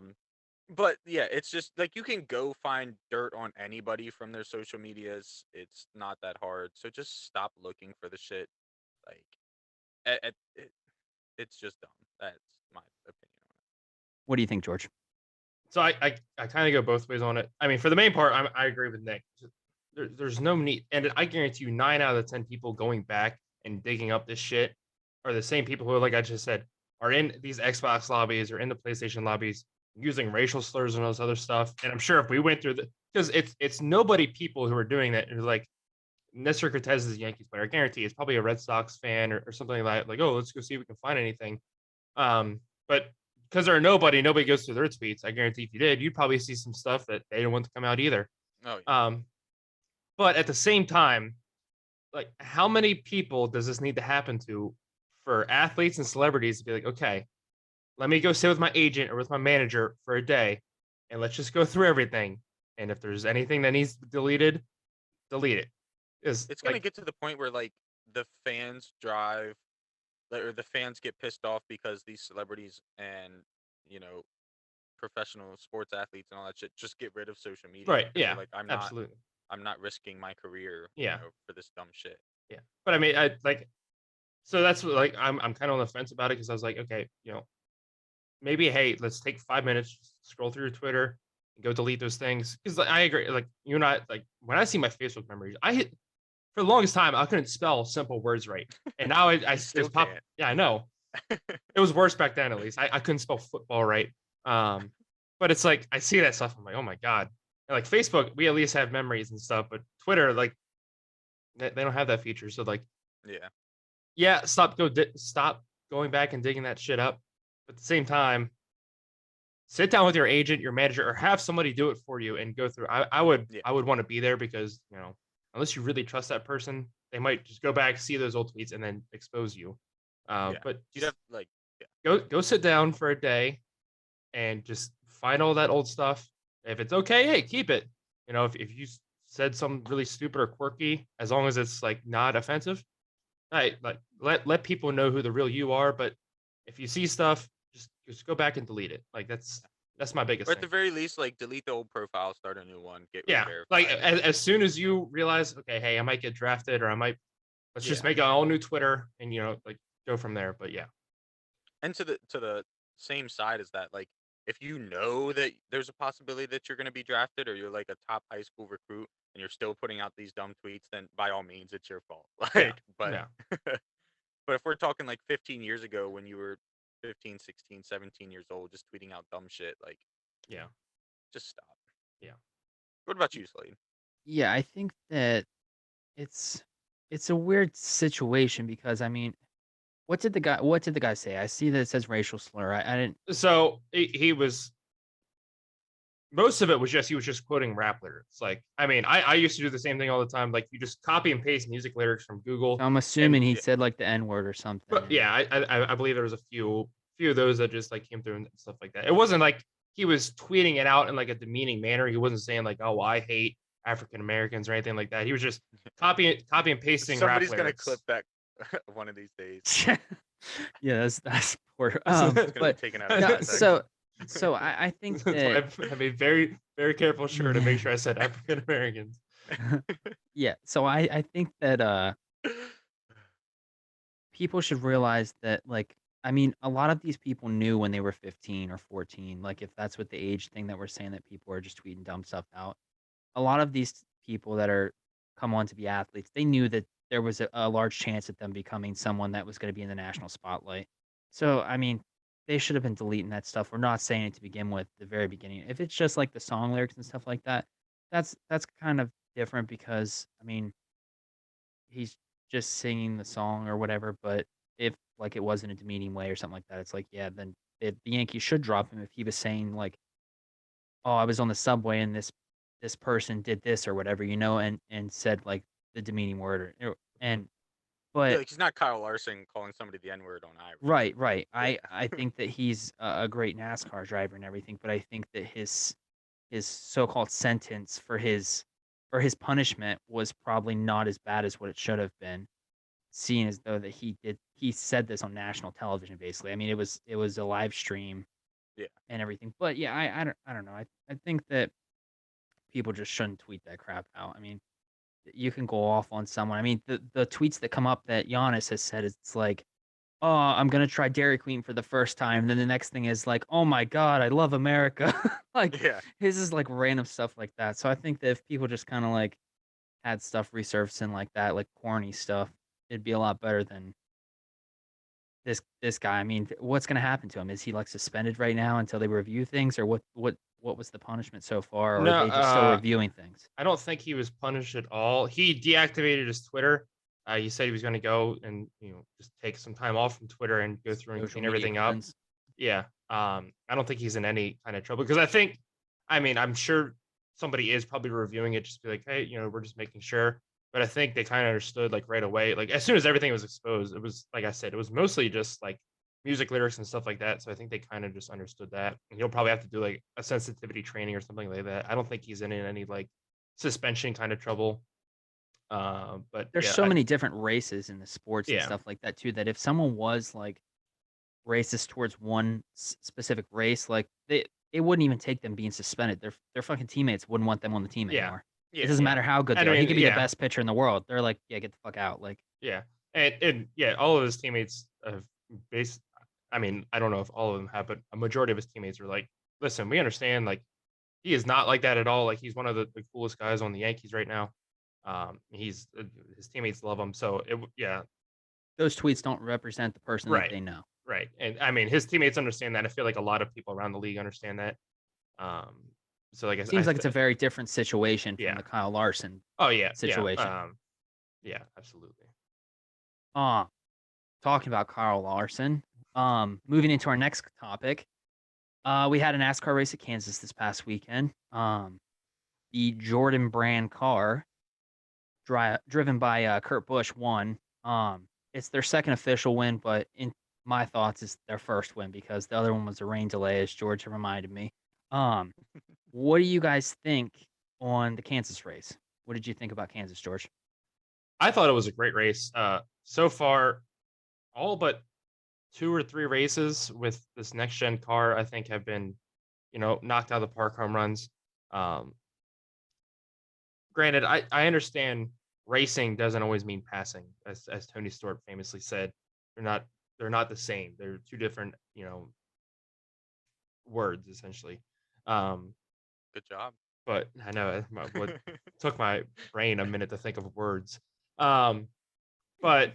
But yeah, it's just like you can go find dirt on anybody from their social medias. It's not that hard. So just stop looking for the shit. Like, it's just dumb. That's my opinion on it. What do you think, George? So I kind of go both ways on it. I mean, for the main part, I agree with Nick. There's no need, and I guarantee you, 9 out of the 10 people going back and digging up this shit are the same people who, like I just said, are in these Xbox lobbies or in the PlayStation lobbies using racial slurs and all this other stuff. And I'm sure if we went through because it's nobody people who are doing that who like Nestor Cortez is a Yankees player. I guarantee it's probably a Red Sox fan or something like that. Like, oh, let's go see if we can find anything. But because they're nobody goes through their tweets. I guarantee if you did, you'd probably see some stuff that they don't want to come out either. Oh yeah. But at the same time, like how many people does this need to happen to for athletes and celebrities to be like, okay, let me go sit with my agent or with my manager for a day and let's just go through everything. And if there's anything that needs deleted, delete it. It's gonna get to the point where like the fans get pissed off because these celebrities and professional sports athletes and all that shit just get rid of social media. Right. They're Yeah. Like Absolutely. I'm not risking my career. Yeah. For this dumb shit. Yeah. But I mean, so that's what, like, I'm kind of on the fence about it because I was like, okay, maybe, hey, let's take 5 minutes, scroll through your Twitter, and go delete those things. Because I agree, like you're not like when I see my Facebook memories, for the longest time I couldn't spell simple words right, and now I still just pop. can't. Yeah, I know. It was worse back then, at least. I couldn't spell football right. But it's like I see that stuff, I'm like, oh my god. And like Facebook, we at least have memories and stuff, but Twitter, like, they don't have that feature. So like, yeah, stop going back and digging that shit up. But at the same time, sit down with your agent, your manager, or have somebody do it for you and go through. I would want to be there because unless you really trust that person, they might just go back, see those old tweets, and then expose you. But you'd have like go sit down for a day and just find all that old stuff. If it's okay, hey, keep it. If you said something really stupid or quirky, as long as it's like not offensive, right? Like let people know who the real you are. But if you see stuff, just go back and delete it. Like that's my biggest. Or at thing. the very least, like delete the old profile, start a new one, get yeah. re-verified. Like as soon as you realize, okay, hey, I might get drafted, or let's just make an all new Twitter and like go from there. But yeah. And to the same side is that, like, if you know that there's a possibility that you're going to be drafted or you're like a top high school recruit and you're still putting out these dumb tweets, then by all means, it's your fault. Like, but if we're talking like 15 years ago when you were 15, 16, 17 years old, just tweeting out dumb shit, like, just stop. Yeah. What about you, Slade? Yeah, I think that it's a weird situation because I mean, what did the guy say? I see that it says racial slur. I didn't. So he was most of it was he was just quoting rap lyrics. Like, I mean, I used to do the same thing all the time. Like, you just copy and paste music lyrics from Google. I'm assuming he yeah. said like the N-word or something. But yeah, I believe there was a few of those that just like came through and stuff like that. It wasn't like he was tweeting it out in like a demeaning manner. He wasn't saying like, "Oh, well, I hate African Americans" or anything like that. He was just copy and pasting Somebody's rap gonna lyrics. clip that one of these days. Yeah, that's poor. It's gonna be But taken out of no, context. so I think That's why that I have a very, very careful shirt to make sure I said African Americans. yeah. So I think that people should realize that, like, I mean, a lot of these people knew when they were 15 or 14, like, if that's what the age thing that we're saying that people are just tweeting dumb stuff out. A lot of these people that are come on to be athletes, they knew that there was a large chance of them becoming someone that was going to be in the national spotlight. So, I mean, they should have been deleting that stuff. We're not saying it to begin with, the very beginning. If it's just like the song lyrics and stuff like that, that's kind of different because, I mean, he's just singing the song or whatever. But if like it wasn't a demeaning way or something like that, it's like, yeah, then the Yankees should drop him if he was saying like, oh, I was on the subway and this person did this or whatever, and said like the demeaning word and Yeah, but like he's not Kyle Larson calling somebody the N-word on Irish. right. Yeah. I think that he's a great NASCAR driver and everything, but I think that his so-called sentence for his punishment was probably not as bad as what it should have been, seeing as though that he said this on national television basically. I mean, it was a live stream Yeah. and everything. But yeah, I don't know. I think that people just shouldn't tweet that crap out. I mean, you can go off on someone. I mean, the tweets that come up that Giannis has said, it's like, oh, I'm gonna try Dairy Queen for the first time. And then the next thing is like, oh my God, I love America. Like Yeah. his is like random stuff like that. So I think that if people just kind of like had stuff resurfacing like that, like corny stuff, it'd be a lot better than this guy. I mean, what's gonna happen to him? Is he like suspended right now until they review things, or what was the punishment so far, or are No, they just still reviewing things? I don't think he was punished at all. He deactivated his Twitter. He said he was going to go and just take some time off from Twitter and go through and Social clean media everything up. cleanse. Yeah. I don't think he's in any kind of trouble because I mean, I'm sure somebody is probably reviewing it just to be like, hey, we're just making sure. But I think they kind of understood like right away. Like as soon as everything was exposed, it was like I said, it was mostly just like music lyrics and stuff like that. So I think they kind of just understood that. And he'll probably have to do like a sensitivity training or something like that. I don't think he's in any like suspension kind of trouble. But There's yeah, so many different races in the sports and Yeah. stuff like that too, that if someone was like racist towards one specific race, like it wouldn't even take them being suspended. Their fucking teammates wouldn't want them on the team Yeah. anymore. Yeah. It doesn't Yeah. matter how good they And I are. He mean, could be the yeah. best pitcher in the world. They're like, yeah, get the fuck out. Like, yeah, and yeah, all of his teammates have based. I mean, I don't know if all of them have, but a majority of his teammates are like, listen, we understand. Like, he is not like that at all. Like, he's one of the coolest guys on the Yankees right now. He's his teammates love him. So yeah, those tweets don't represent the person that Right. they know. right. And I mean, his teammates understand that. I feel like a lot of people around the league understand that. So like, Seems like it's a very different situation from Yeah. the Kyle Larson oh yeah, situation. Yeah, absolutely. Talking about Kyle Larson. Moving into our next topic. We had a NASCAR race at Kansas this past weekend. The Jordan brand car, driven by Kurt Busch, won. It's their second official win, but in my thoughts, it's their first win because the other one was a rain delay, as George reminded me. What do you guys think on the Kansas race? What did you think about Kansas, George? I thought it was a great race. So far, all but 2 or 3 races with this next gen car, I think, have been, knocked out of the park home runs. Granted, I understand racing doesn't always mean passing, as Tony Stewart famously said. They're not the same. They're two different, words essentially. Good job. But I know what took my brain a minute to think of words. But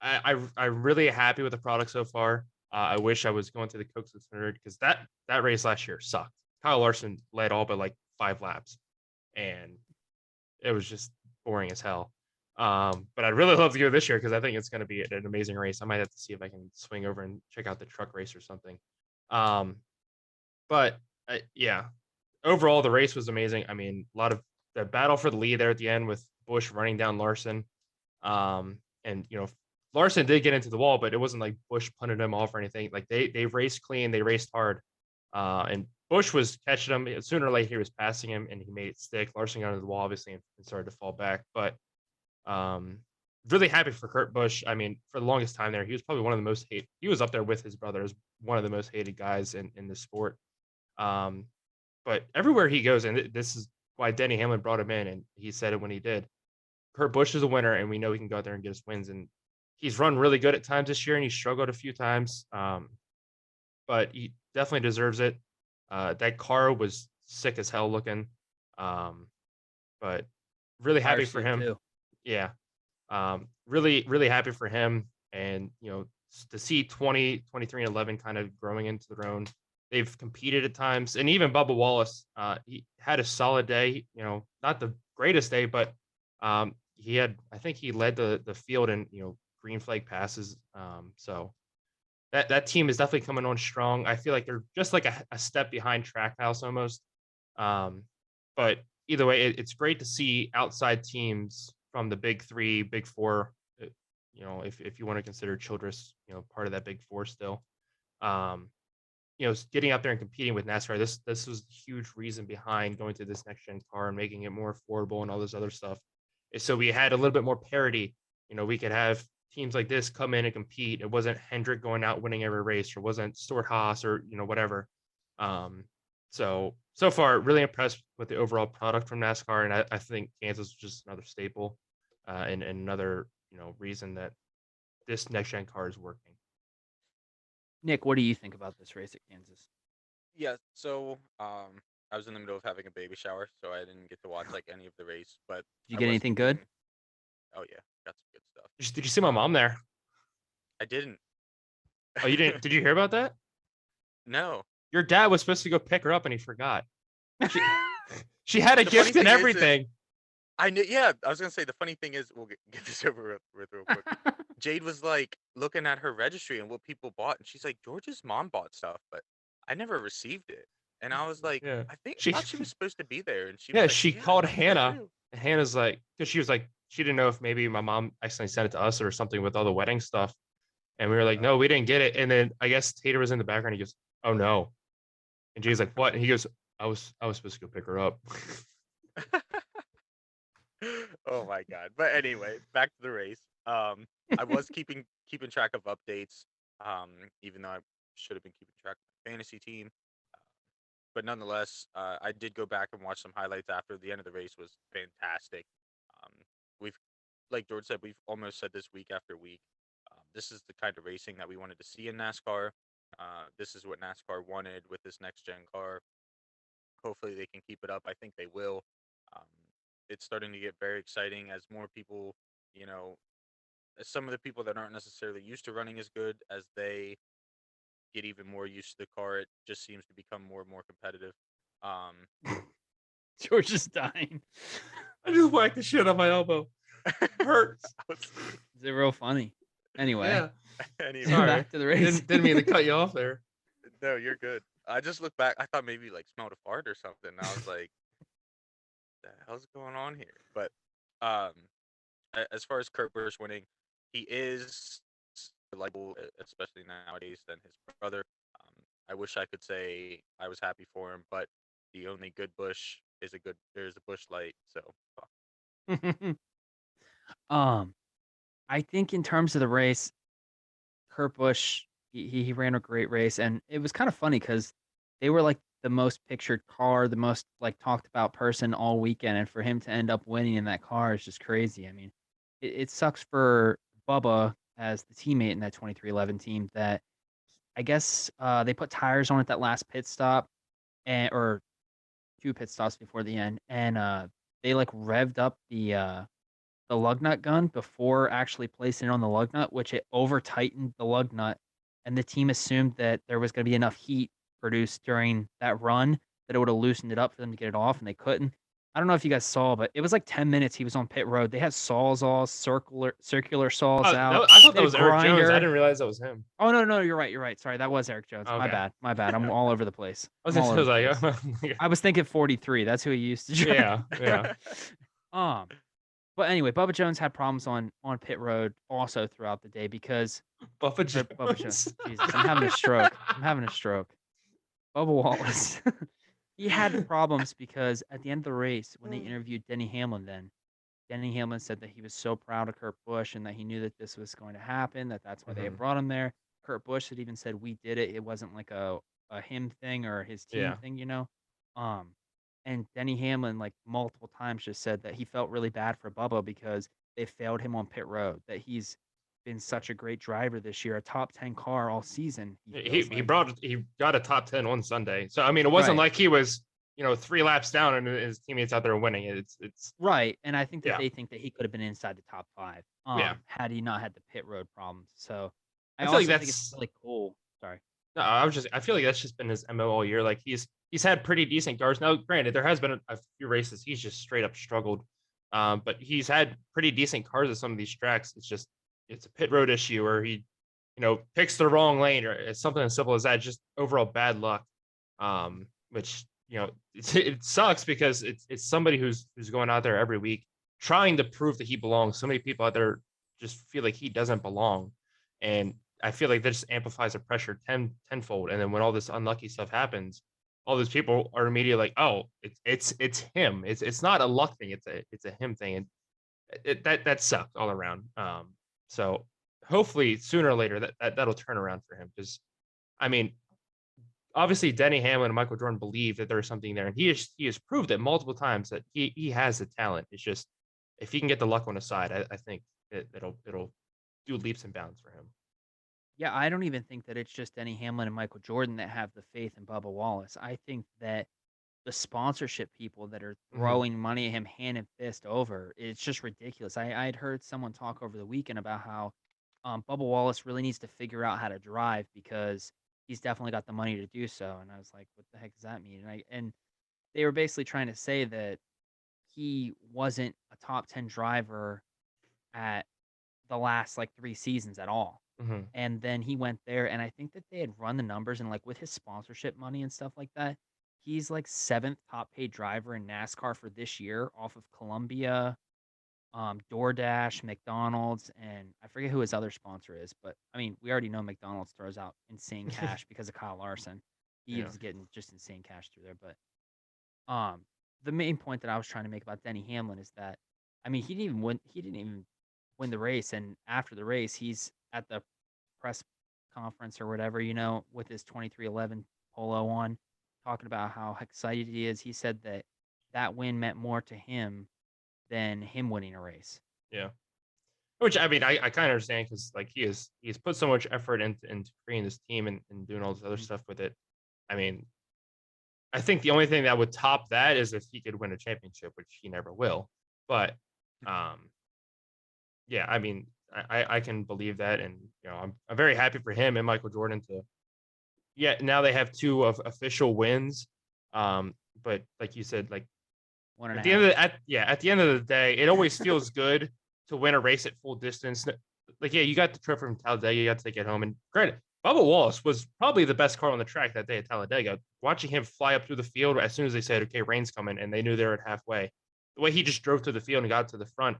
I'm really happy with the product so far. I wish I was going to the Coke 600 because that race last year sucked. Kyle Larson led all but like 5 laps, and it was just boring as hell. But I'd really love to go this year because I think it's going to be an amazing race. I might have to see if I can swing over and check out the truck race or something. But yeah, overall, the race was amazing. I mean, a lot of the battle for the lead there at the end with Busch running down Larson. And Larson did get into the wall, but it wasn't like Busch punted him off or anything. Like they raced clean, they raced hard. And Busch was catching him. Sooner or later, he was passing him, and he made it stick. Larson got into the wall, obviously, and started to fall back. But really happy for Kurt Busch. I mean, for the longest time there, he was probably one of the most hated. He was up there with his brother as one of the most hated guys in the sport. But everywhere he goes, and this is why Denny Hamlin brought him in, and he said it when he did. Kurt Busch is a winner, and we know he can go out there and get us wins. And he's run really good at times this year, and he struggled a few times. But he definitely deserves it. That car was sick as hell looking. But really happy for him. Too. Yeah. Really, really happy for him. And, to see 20, 23, and 11 kind of growing into their own. They've competed at times. And even Bubba Wallace, he had a solid day, not the greatest day, but I think he led the field in, green flag passes. So that team is definitely coming on strong. I feel like they're just like a step behind Trackhouse almost. But either way, it's great to see outside teams from the big three, big four, if you want to consider Childress, part of that big four still. Getting out there and competing with NASCAR, this was a huge reason behind going to this next gen car and making it more affordable and all this other stuff. So we had a little bit more parity. We could have teams like this come in and compete. It wasn't Hendrick going out winning every race, or wasn't Stuart Haas, or whatever. So far, really impressed with the overall product from NASCAR, and I think Kansas was just another staple, and another reason that this next gen car is working. Nick, what do you think about this race at Kansas? Yeah, so I was in the middle of having a baby shower, so I didn't get to watch like any of the race. But did you get anything good? Oh yeah, got some good stuff. Did you see my mom there? I didn't. Oh, you didn't? Did you hear about that? No. Your dad was supposed to go pick her up, and he forgot. She had a gift and everything. I knew. Yeah, I was gonna say the funny thing is, we'll get this over with real quick. Jade was like looking at her registry and what people bought, and she's like, George's mom bought stuff, but I never received it. And I was like, Yeah. I thought she was supposed to be there. And she yeah, was like, she called Hannah. And Hannah's like, because she was like, she didn't know if maybe my mom accidentally sent it to us or something with all the wedding stuff. And we were like, no, we didn't get it. And then I guess Tater was in the background. He goes, oh no. And Jade's like, what? And he goes, I was supposed to go pick her up. Oh my god. But anyway, back to the race. I was keeping track of updates, even though I should have been keeping track of my fantasy team. But nonetheless, I did go back and watch some highlights after. The end of the race was fantastic. We've, like George said, we've almost said this week after week. This is the kind of racing that we wanted to see in NASCAR. This is what NASCAR wanted with this next gen car. Hopefully they can keep it up. I think they will. It's starting to get very exciting as more people, some of the people that aren't necessarily used to running as good, as they get even more used to the car, it just seems to become more and more competitive. George is dying. I just whacked the shit on my elbow. Hurts. Is it real funny? Anyway. Yeah. Anyway, back to the race. Didn't mean to cut you off there. No, you're good. I just looked back. I thought maybe like smelled a fart or something. I was like, "The hell's going on here?" But as far as Kurt Busch winning, he is likable, especially nowadays, than his brother. I wish I could say I was happy for him, but the only good Busch is there's a Busch Light. So, I think in terms of the race, Kurt Busch, he ran a great race, and it was kind of funny because they were like the most pictured car, the most like talked about person all weekend, and for him to end up winning in that car is just crazy. I mean, it sucks for Bubba as the teammate in that 2311 team that I guess they put tires on at that last pit stop, or 2 pit stops before the end, and they like revved up the lug nut gun before actually placing it on the lug nut, which it over tightened the lug nut, and the team assumed that there was going to be enough heat produced during that run that it would have loosened it up for them to get it off, and they couldn't. I don't know if you guys saw, but it was like 10 minutes he was on pit road. They had saws all circular saws out. I thought They that had was Eric Jones. I grinder. didn't realize that was him. Oh no, you're right. Sorry, that was Eric Jones. My Okay. bad. I'm all over the place. I was I'm all over the like, place. I was thinking 43. That's who he used to drive. yeah. Um, but anyway, Bubba Jones had problems on pit road also throughout the day because Bubba Jones. Bubba Jones. Jesus, I'm having a stroke. Bubba Wallace. He had problems because at the end of the race, when they interviewed Denny Hamlin, Denny Hamlin said that he was so proud of Kurt Busch and that he knew that this was going to happen, that's why they had brought him there. Kurt Busch had even said, "We did it. It wasn't like a him thing or his team thing, you know." And Denny Hamlin, like multiple times, just said that he felt really bad for Bubba because they failed him on pit road. That he's been such a great driver this year, a top 10 car all season. He got a top 10 on Sunday. So I mean, it wasn't like he was 3 laps down and his teammates out there winning. It's right. And I think that they think that he could have been inside the top 5 Yeah. had he not had the pit road problems. So I feel like think it's really cool. Sorry. No, I feel like that's just been his MO all year. Like he's had pretty decent cars. Now, granted, there has been a few races he's just straight up struggled. But he's had pretty decent cars at some of these tracks. It's a pit road issue, or he, picks the wrong lane, or it's something as simple as that. Just overall bad luck. Which it sucks because it's somebody who's going out there every week trying to prove that he belongs. So many people out there just feel like he doesn't belong, and I feel like that just amplifies the pressure tenfold. And then when all this unlucky stuff happens, all those people are immediately like, "Oh, it's him. It's not a luck thing. It's a him thing." And that sucks all around. So hopefully sooner or later that'll turn around for him, because I mean, obviously Denny Hamlin and Michael Jordan believe that there's something there, and he has proved it multiple times that he has the talent. It's just if he can get the luck on his side, I think it'll do leaps and bounds for him. Yeah, I don't even think that it's just Denny Hamlin and Michael Jordan that have the faith in Bubba Wallace. I think that the sponsorship people that are throwing money at him hand and fist over, it's just ridiculous. I had heard someone talk over the weekend about how Bubba Wallace really needs to figure out how to drive because he's definitely got the money to do so. And I was like, what the heck does that mean? And they were basically trying to say that he wasn't a top 10 driver at the last like 3 seasons at all. And then he went there, and I think that they had run the numbers, and like with his sponsorship money and stuff like that, he's like 7th top paid driver in NASCAR for this year off of Columbia, DoorDash, McDonald's, and I forget who his other sponsor is, but I mean, we already know McDonald's throws out insane cash because of Kyle Larson. He is getting just insane cash through there. But the main point that I was trying to make about Denny Hamlin is that, I mean, he didn't even win the race, and after the race, he's at the press conference or whatever, with his 2311 polo on, talking about how excited he is. He said that win meant more to him than him winning a race. Yeah. Which, I mean, I kind of understand, because like he's put so much effort into creating this team and doing all this other stuff with it. I mean, I think the only thing that would top that is if he could win a championship, which he never will. But yeah, I mean, I can believe that, and I'm very happy for him and Michael Jordan to. Yeah, now they have 2 of official wins, but like you said, like at the end of the day, it always feels good to win a race at full distance. Like, yeah, you got the trip from Talladega, you got to take it home, and granted, Bubba Wallace was probably the best car on the track that day at Talladega. Watching him fly up through the field as soon as they said, "Okay, rain's coming," and they knew they were at halfway, the way he just drove to the field and got to the front,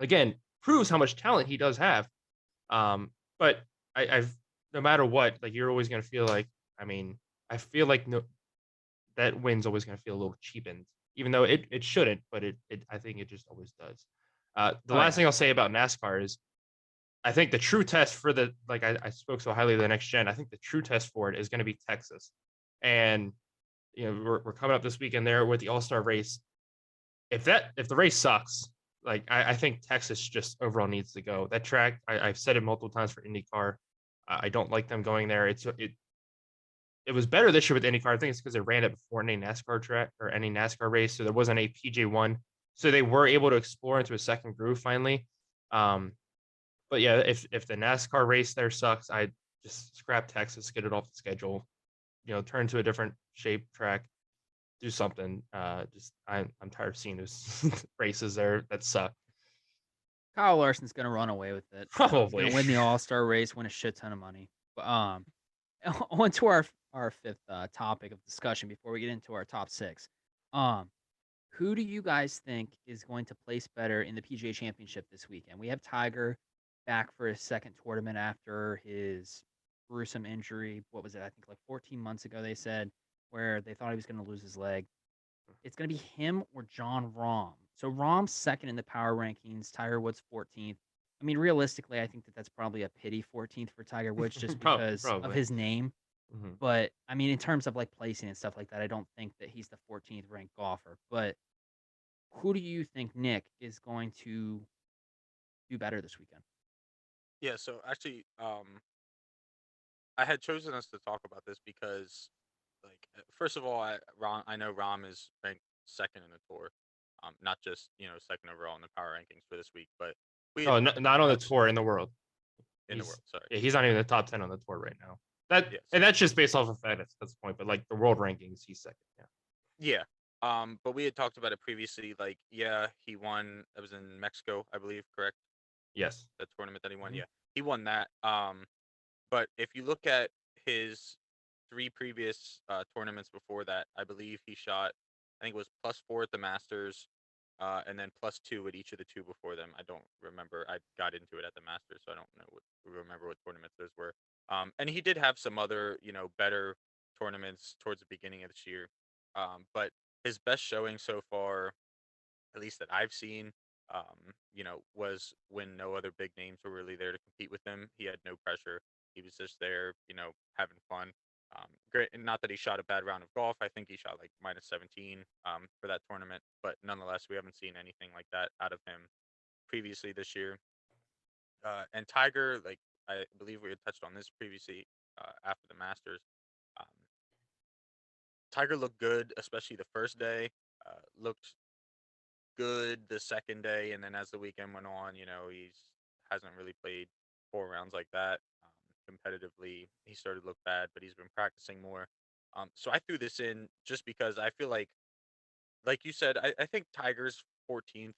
again, proves how much talent he does have. But I've no matter what, like, you're always gonna feel like, I mean, I feel like that win's always gonna feel a little cheapened, even though it shouldn't, but it I think it just always does. The last thing I'll say about NASCAR is, I think the true test for I spoke so highly of the next gen. I think the true test for it is going to be Texas, and we're coming up this weekend there with the All-Star race. If the race sucks, like I think Texas just overall needs to go. That track, I've said it multiple times for IndyCar. I don't like them going there. It was better this year with IndyCar. I think it's because they ran it before any NASCAR track or any NASCAR race, so there wasn't a PJ1, so they were able to explore into a second groove finally. But yeah, if the NASCAR race there sucks, I just scrap Texas, get it off the schedule, turn to a different shape track. do something. I'm tired of seeing those races there that suck. Kyle Larson's gonna run away with it. He's Probably. gonna win the All-Star race, win a shit ton of money. But on to our fifth topic of discussion before we get into our top six. Who do you guys think is going to place better in the PGA Championship this weekend? We have Tiger back for his second tournament after his gruesome injury. What was it? I think like 14 months ago they said, where they thought he was going to lose his leg. It's going to be him or Jon Rahm. So Rahm's second in the power rankings. Tiger Woods 14th. I mean, realistically, I think that's probably a pity 14th for Tiger Woods just because of Probably. his name. Mhm. But I mean, in terms of like placing and stuff like that, I don't think that he's the 14th ranked golfer. But who do you think, Nick, is going to do better this weekend? Yeah, so actually, I had chosen us to talk about this because, like, first of all, I know Rom is ranked second in the tour, not just second overall in the power rankings for this week, but we had Oh, talked not on the about tour, in the world. in the world. Sorry. Yeah, he's not even in the top 10 on the tour right now. Yes. And that's just based off of FedEx. That's the point. But like the world rankings, he's second. Yeah. Yeah. But we had talked about it previously. Like, yeah, he won. That was in Mexico, I believe. Correct. Yes. The tournament that he won. Mhm. Yeah, he won that. But if you look at his three previous tournaments before that, I believe he shot, I think it was +4 at the Masters, and then +2 at each of the two before them. I don't remember. I got into it at the Masters, so I don't remember what tournaments those were. And he did have some other, better tournaments towards the beginning of this year. But his best showing so far, at least that I've seen, was when no other big names were really there to compete with him. He had no pressure. He was just there, having fun. Great, and not that he shot a bad round of golf. I think he shot like -17 for that tournament, but nonetheless, we haven't seen anything like that out of him previously this year. And Tiger, like I believe we had touched on this previously after the Masters. Um, Tiger looked good, especially the first day. Looked good the second day, and then as the weekend went on, he's hasn't really played 4 rounds like that competitively. He started to look bad, but he's been practicing more. So I threw this in just because I feel like you said, I think Tiger's 14th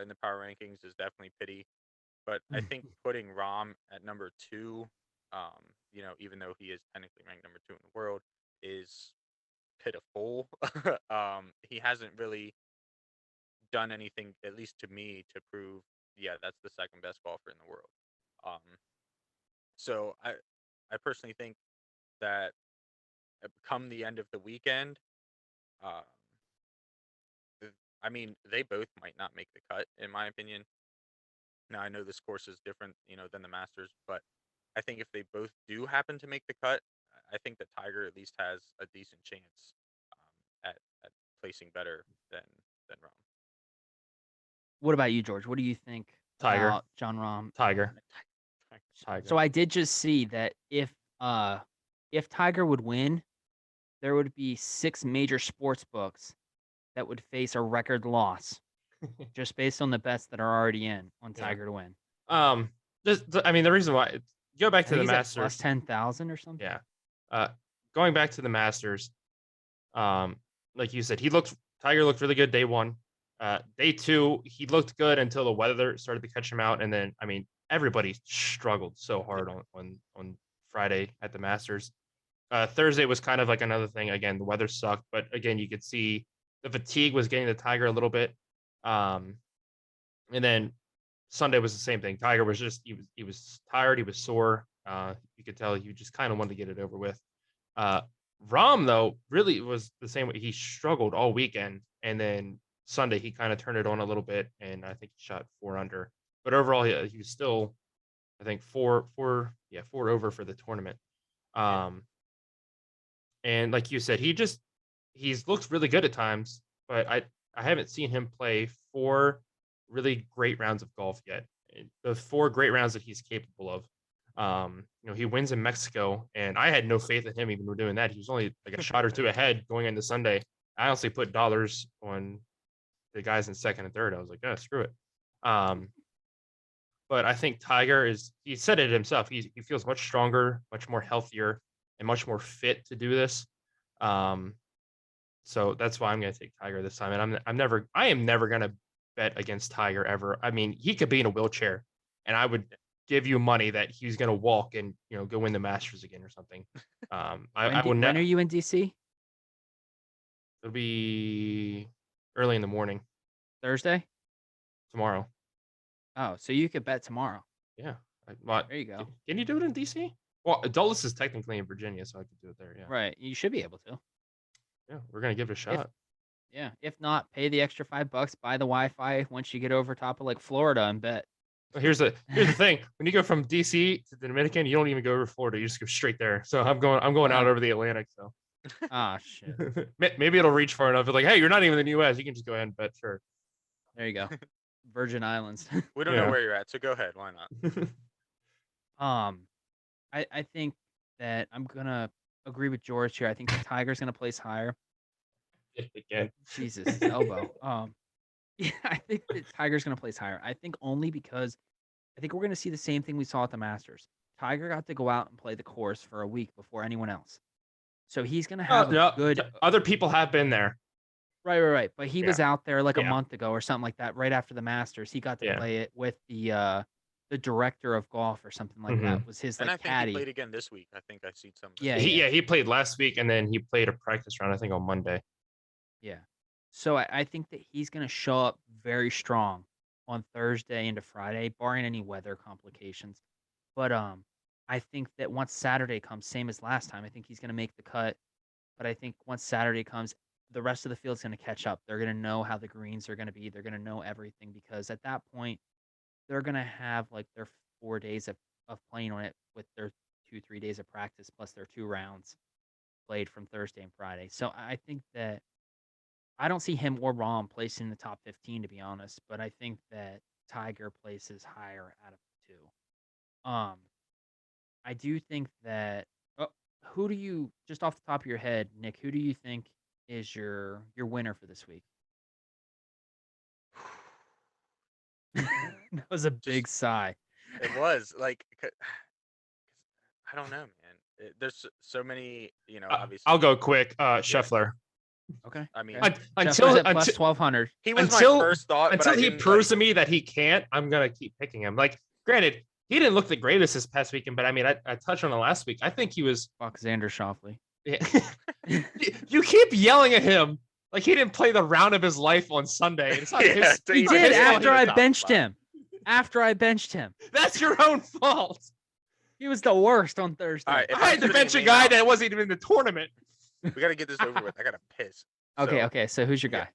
in the power rankings is definitely pity, but I think putting Rom at number two, even though he is technically ranked number two in the world, is pitiful. He hasn't really done anything, at least to me, to prove, yeah, that's the second best golfer in the world. Um, so I personally think that come the end of the weekend, um, I mean, they both might not make the cut, in my opinion. Now I know this course is different, than the Masters, but I think if they both do happen to make the cut, I think that Tiger at least has a decent chance at placing better than Rahm. What about you, George? What do you think Tiger. about Jon Rahm? Tiger. So I did just see that if Tiger would win, there would be 6 major sports books that would face a record loss just based on the bets that are already in on Yeah. Tiger to win. I mean, the reason why, go back I to think the he's at Masters. plus 10,000 or something. Yeah. Going back to the Masters, like you said, Tiger looked really good day one. Day two, he looked good until the weather started to catch him out, and then I mean, everybody struggled so hard on Friday at the Masters. Thursday was kind of like another thing. Again, the weather sucked, but again, you could see the fatigue was getting the Tiger a little bit. And then Sunday was the same thing. Tiger was just he was tired, he was sore. You could tell he just kind of wanted to get it over with. Rahm though really was the same way. He struggled all weekend, and then Sunday he kind of turned it on a little bit, and I think he shot 4 under. But overall, he was still, I think four over for the tournament. And like you said, he's looked really good at times, but I haven't seen him play 4 really great rounds of golf yet. The 4 great rounds that he's capable of. He wins in Mexico, and I had no faith in him even doing that. He was only like a shot or two ahead going into Sunday. I honestly put dollars on the guys in second and third. I was like, oh, screw it. But I think Tiger he said it himself. He feels much stronger, much more healthier, and much more fit to do this. So So that's why I'm going to take Tiger this time. And I am never going to bet against Tiger ever. I mean, he could be in a wheelchair, and I would give you money that he's going to walk and go win the Masters again or something. I will When are you in DC? It'll be early in the morning Thursday? tomorrow. Oh, so you could bet tomorrow. Yeah. There you go. Can you do it in DC? Well, Dulles is technically in Virginia, so I could do it there. Yeah. Right. You should be able to. Yeah, we're gonna give it a shot. If not, pay the extra $5, buy the Wi-Fi once you get over top of like Florida and bet. Here's the thing: when you go from DC to the Dominican, you don't even go over Florida; you just go straight there. So I'm going out over the Atlantic. So. Ah, shit. Maybe it'll reach far enough. It's like, hey, you're not even in the U.S. You can just go ahead and bet. Sure. There you go. Virgin Islands. We don't know where you're at, so go ahead. Why not? I think that I'm gonna agree with George here. I think the Tiger's gonna place higher. Again. Jesus, his elbow. Yeah, I think the Tiger's gonna place higher. I think only because I think we're gonna see the same thing we saw at the Masters. Tiger got to go out and play the course for a week before anyone else. So he's gonna have a good. Other people have been there. Right. But he was out there like a month ago or something like that. Right after the Masters, he got to play it with the director of golf or something like that. Was his and like I think caddy. he played again this week. I think I see some. He played last week, and then he played a practice round. I think on Monday. Yeah. So I think that he's gonna show up very strong on Thursday into Friday, barring any weather complications. But I think that once Saturday comes, same as last time, I think he's gonna make the cut. But I think once Saturday comes, the rest of the field's going to catch up. They're going to know how the greens are going to be. They're going to know everything because at that point, they're going to have like their 4 days of playing on it with their 2-3 days of practice plus their 2 rounds played from Thursday and Friday. So I think that I don't see him or Rahm placing in the top 15, to be honest, but I think that Tiger places higher out of the two. I do think that who do you, just off the top of your head, Nick, who do you think is your winner for this week? That was a big sigh. It was like, I don't know, man. There's so many, obviously. I'll go quick. Scheffler. Okay. I mean, until plus 1,200. He was my first thought. Until but he proves to me that he can't, I'm gonna keep picking him. Like, granted, he didn't look the greatest this past weekend, but I mean, I touched on it last week. I think he was. Fuck Xander Schauffele. Yeah. You keep yelling at him like he didn't play the round of his life on Sunday. It's not his. He did after I benched him. After I benched him. That's your own fault. He was the worst on Thursday. Right, I had to bench a guy that wasn't even in the tournament. We got to get this over with. I got to piss. Okay. So who's your guy?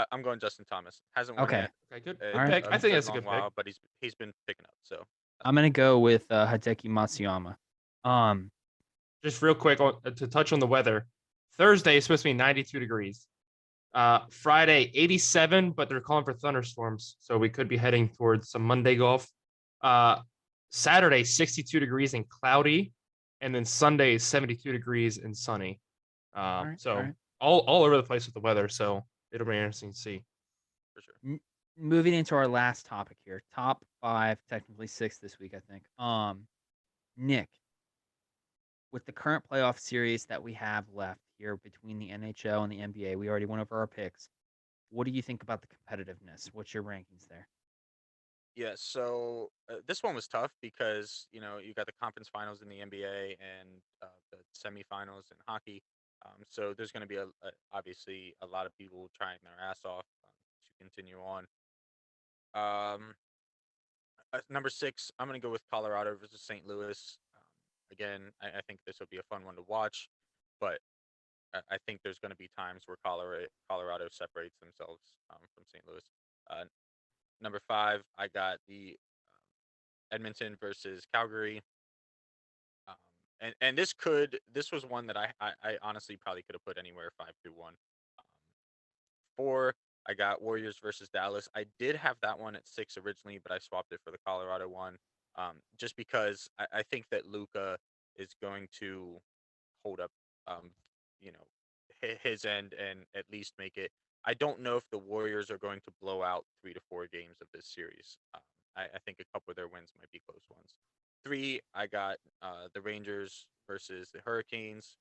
I'm going Justin Thomas. Hasn't won yet. Okay, good. All right. Pick. I think that's a good pick. But he's been picking up. So I'm gonna go with Hideki Matsuyama. Just real quick to touch on the weather. Thursday is supposed to be 92 degrees. Friday 87, but they're calling for thunderstorms, so we could be heading towards some Monday golf. Saturday 62 degrees and cloudy, and then Sunday is 72 degrees and sunny. All over the place with the weather, so it'll be interesting to see. For sure. Moving into our last topic here, top 5, technically 6 this week, I think. Nick, with the current playoff series that we have left here between the NHL and the NBA, we already went over our picks. What do you think about the competitiveness? What's your rankings there? Yeah, so this one was tough because, you got the conference finals in the NBA and the semifinals in hockey. So there's going to be obviously a lot of people trying their ass off to continue on. Number 6, I'm going to go with Colorado versus St. Louis. Again, I think this will be a fun one to watch, but I think there's going to be times where Colorado separates themselves from St. Louis. Number 5, I got the Edmonton versus Calgary. And this was one that I honestly probably could have put anywhere 5-1. 4, I got Warriors versus Dallas. I did have that one at 6 originally, but I swapped it for the Colorado one. Just because I think that Luka is going to hold up, his end and at least make it. I don't know if the Warriors are going to blow out 3 to 4 games of this series. I think a couple of their wins might be close ones. 3, I got the Rangers versus the Hurricanes.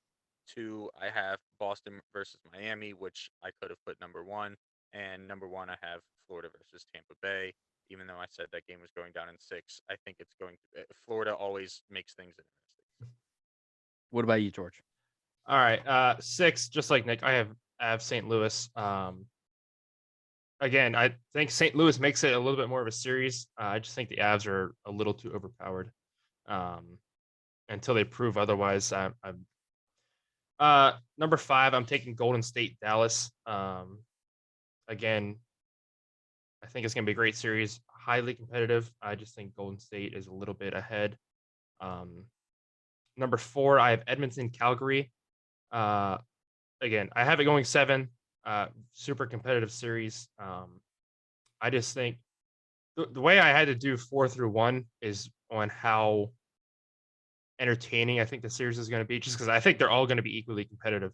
2, I have Boston versus Miami, which I could have put number 1. And number 1, I have Florida versus Tampa Bay. Even though I said that game was going down in 6, I think it's going to. Florida always makes things interesting. What about you, George? All right, 6, just like Nick, I have St. Louis. Again, I think St. Louis makes it a little bit more of a series. I just think the Avs are a little too overpowered. Until they prove otherwise, I'm number 5. I'm taking Golden State, Dallas. Again, I think it's going to be a great series, highly competitive. I just think Golden State is a little bit ahead. Number 4, I have Edmonton, Calgary. Again, I have it going 7. Super competitive series. I just think the way I had to do 4 through 1 is on how entertaining I think the series is going to be, just because I think they're all going to be equally competitive.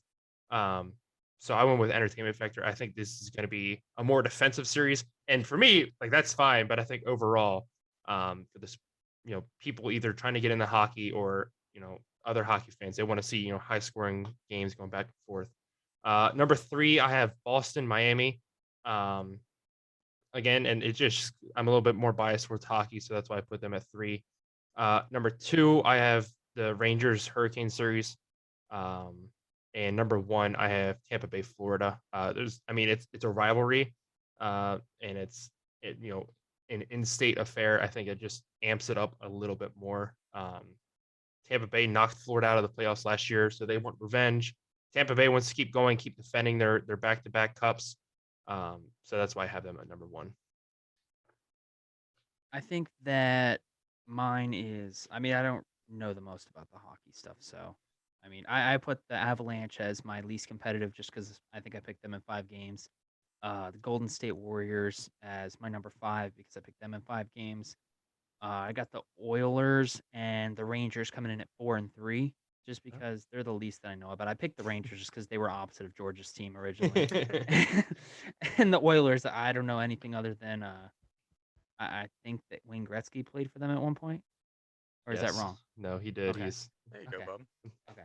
So I went with entertainment factor. I think this is going to be a more defensive series, and for me, like, that's fine. But I think overall, for this, people either trying to get into hockey or other hockey fans, they want to see high scoring games going back and forth. Number 3, I have Boston, Miami. Again, and I'm a little bit more biased towards hockey, so that's why I put them at 3. Number 2, I have the Rangers Hurricane series. And number 1, I have Tampa Bay, Florida. It's a rivalry, and it's an in-state affair. I think it just amps it up a little bit more. Tampa Bay knocked Florida out of the playoffs last year, so they want revenge. Tampa Bay wants to keep going, keep defending their back-to-back cups. So that's why I have them at number 1. I think that mine is. I don't know the most about the hockey stuff, so I put the Avalanche as my least competitive just because I think I picked them in 5 games. The Golden State Warriors as my number 5 because I picked them in 5 games. I got the Oilers and the Rangers coming in at 4 and 3 just because they're the least that I know about. I picked the Rangers just because they were opposite of George's team originally. And the Oilers, I don't know anything other than I think that Wayne Gretzky played for them at one point. Or is that wrong? No, he did. Okay. There you go, bub. Okay.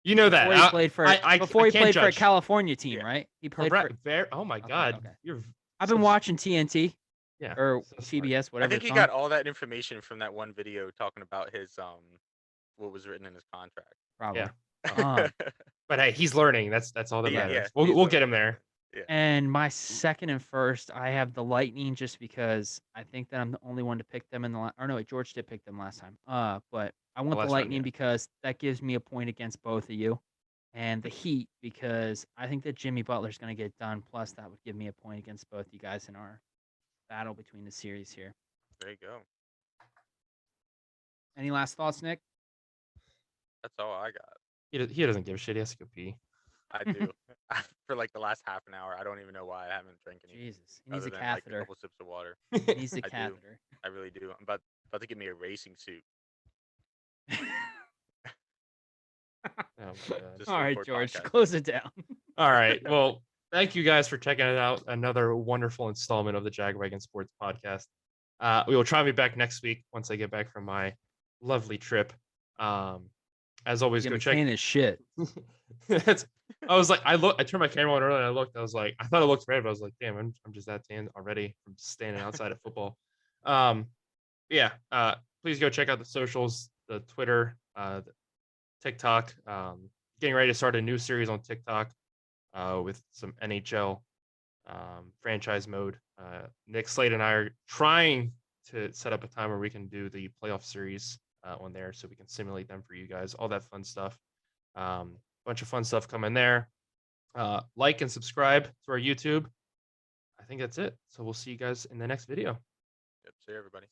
You know Before that. he played for I can't for a judge. California team, Yeah. right? He played Correct. for. Oh my Okay, God. okay. You're I've been watching TNT yeah or so smart. CBS, I whatever. think it's he got on. all that information from that one video talking about his what was written in his contract. Probably. Yeah. But hey, he's learning. That's all that Yeah, matters. yeah, We'll get him there. Yeah. And my second and first, I have the Lightning just because I think that I'm the only one to pick them in the or no, wait, George did pick them last time. But I want the last Lightning time, yeah. because that gives me a point against both of you. And the Heat because I think that Jimmy Butler's going to get done. Plus, that would give me a point against both you guys in our battle between the series here. There you go. Any last thoughts, Nick? That's all I got. He doesn't give a shit. He has to go pee. I do. For like the last half an hour, I don't even know why I haven't drank any. Jesus, he needs other a than, like, a catheter. couple sips of water. He needs a I do. catheter. I really do. I'm about to get me a racing suit. Oh my God. Just All right, record George, podcasts. close it down. All right. Well, thank you guys for checking it out. Another wonderful installment of the Wagon Sports Podcast. We will try to be back next week once I get back from my lovely trip. As always, go check. His shit. I was like, I turned my camera on earlier and I looked. I was like, I thought it looked red, but I was like, damn, I'm just that tan already from standing outside of football. Please go check out the socials, the Twitter, the TikTok. Getting ready to start a new series on TikTok with some NHL franchise mode. Nick Slade and I are trying to set up a time where we can do the playoff series on there so we can simulate them for you guys, all that fun stuff. Bunch of fun stuff coming there. Like and subscribe to our YouTube. I think that's it. So we'll see you guys in the next video. Yep. See you, everybody.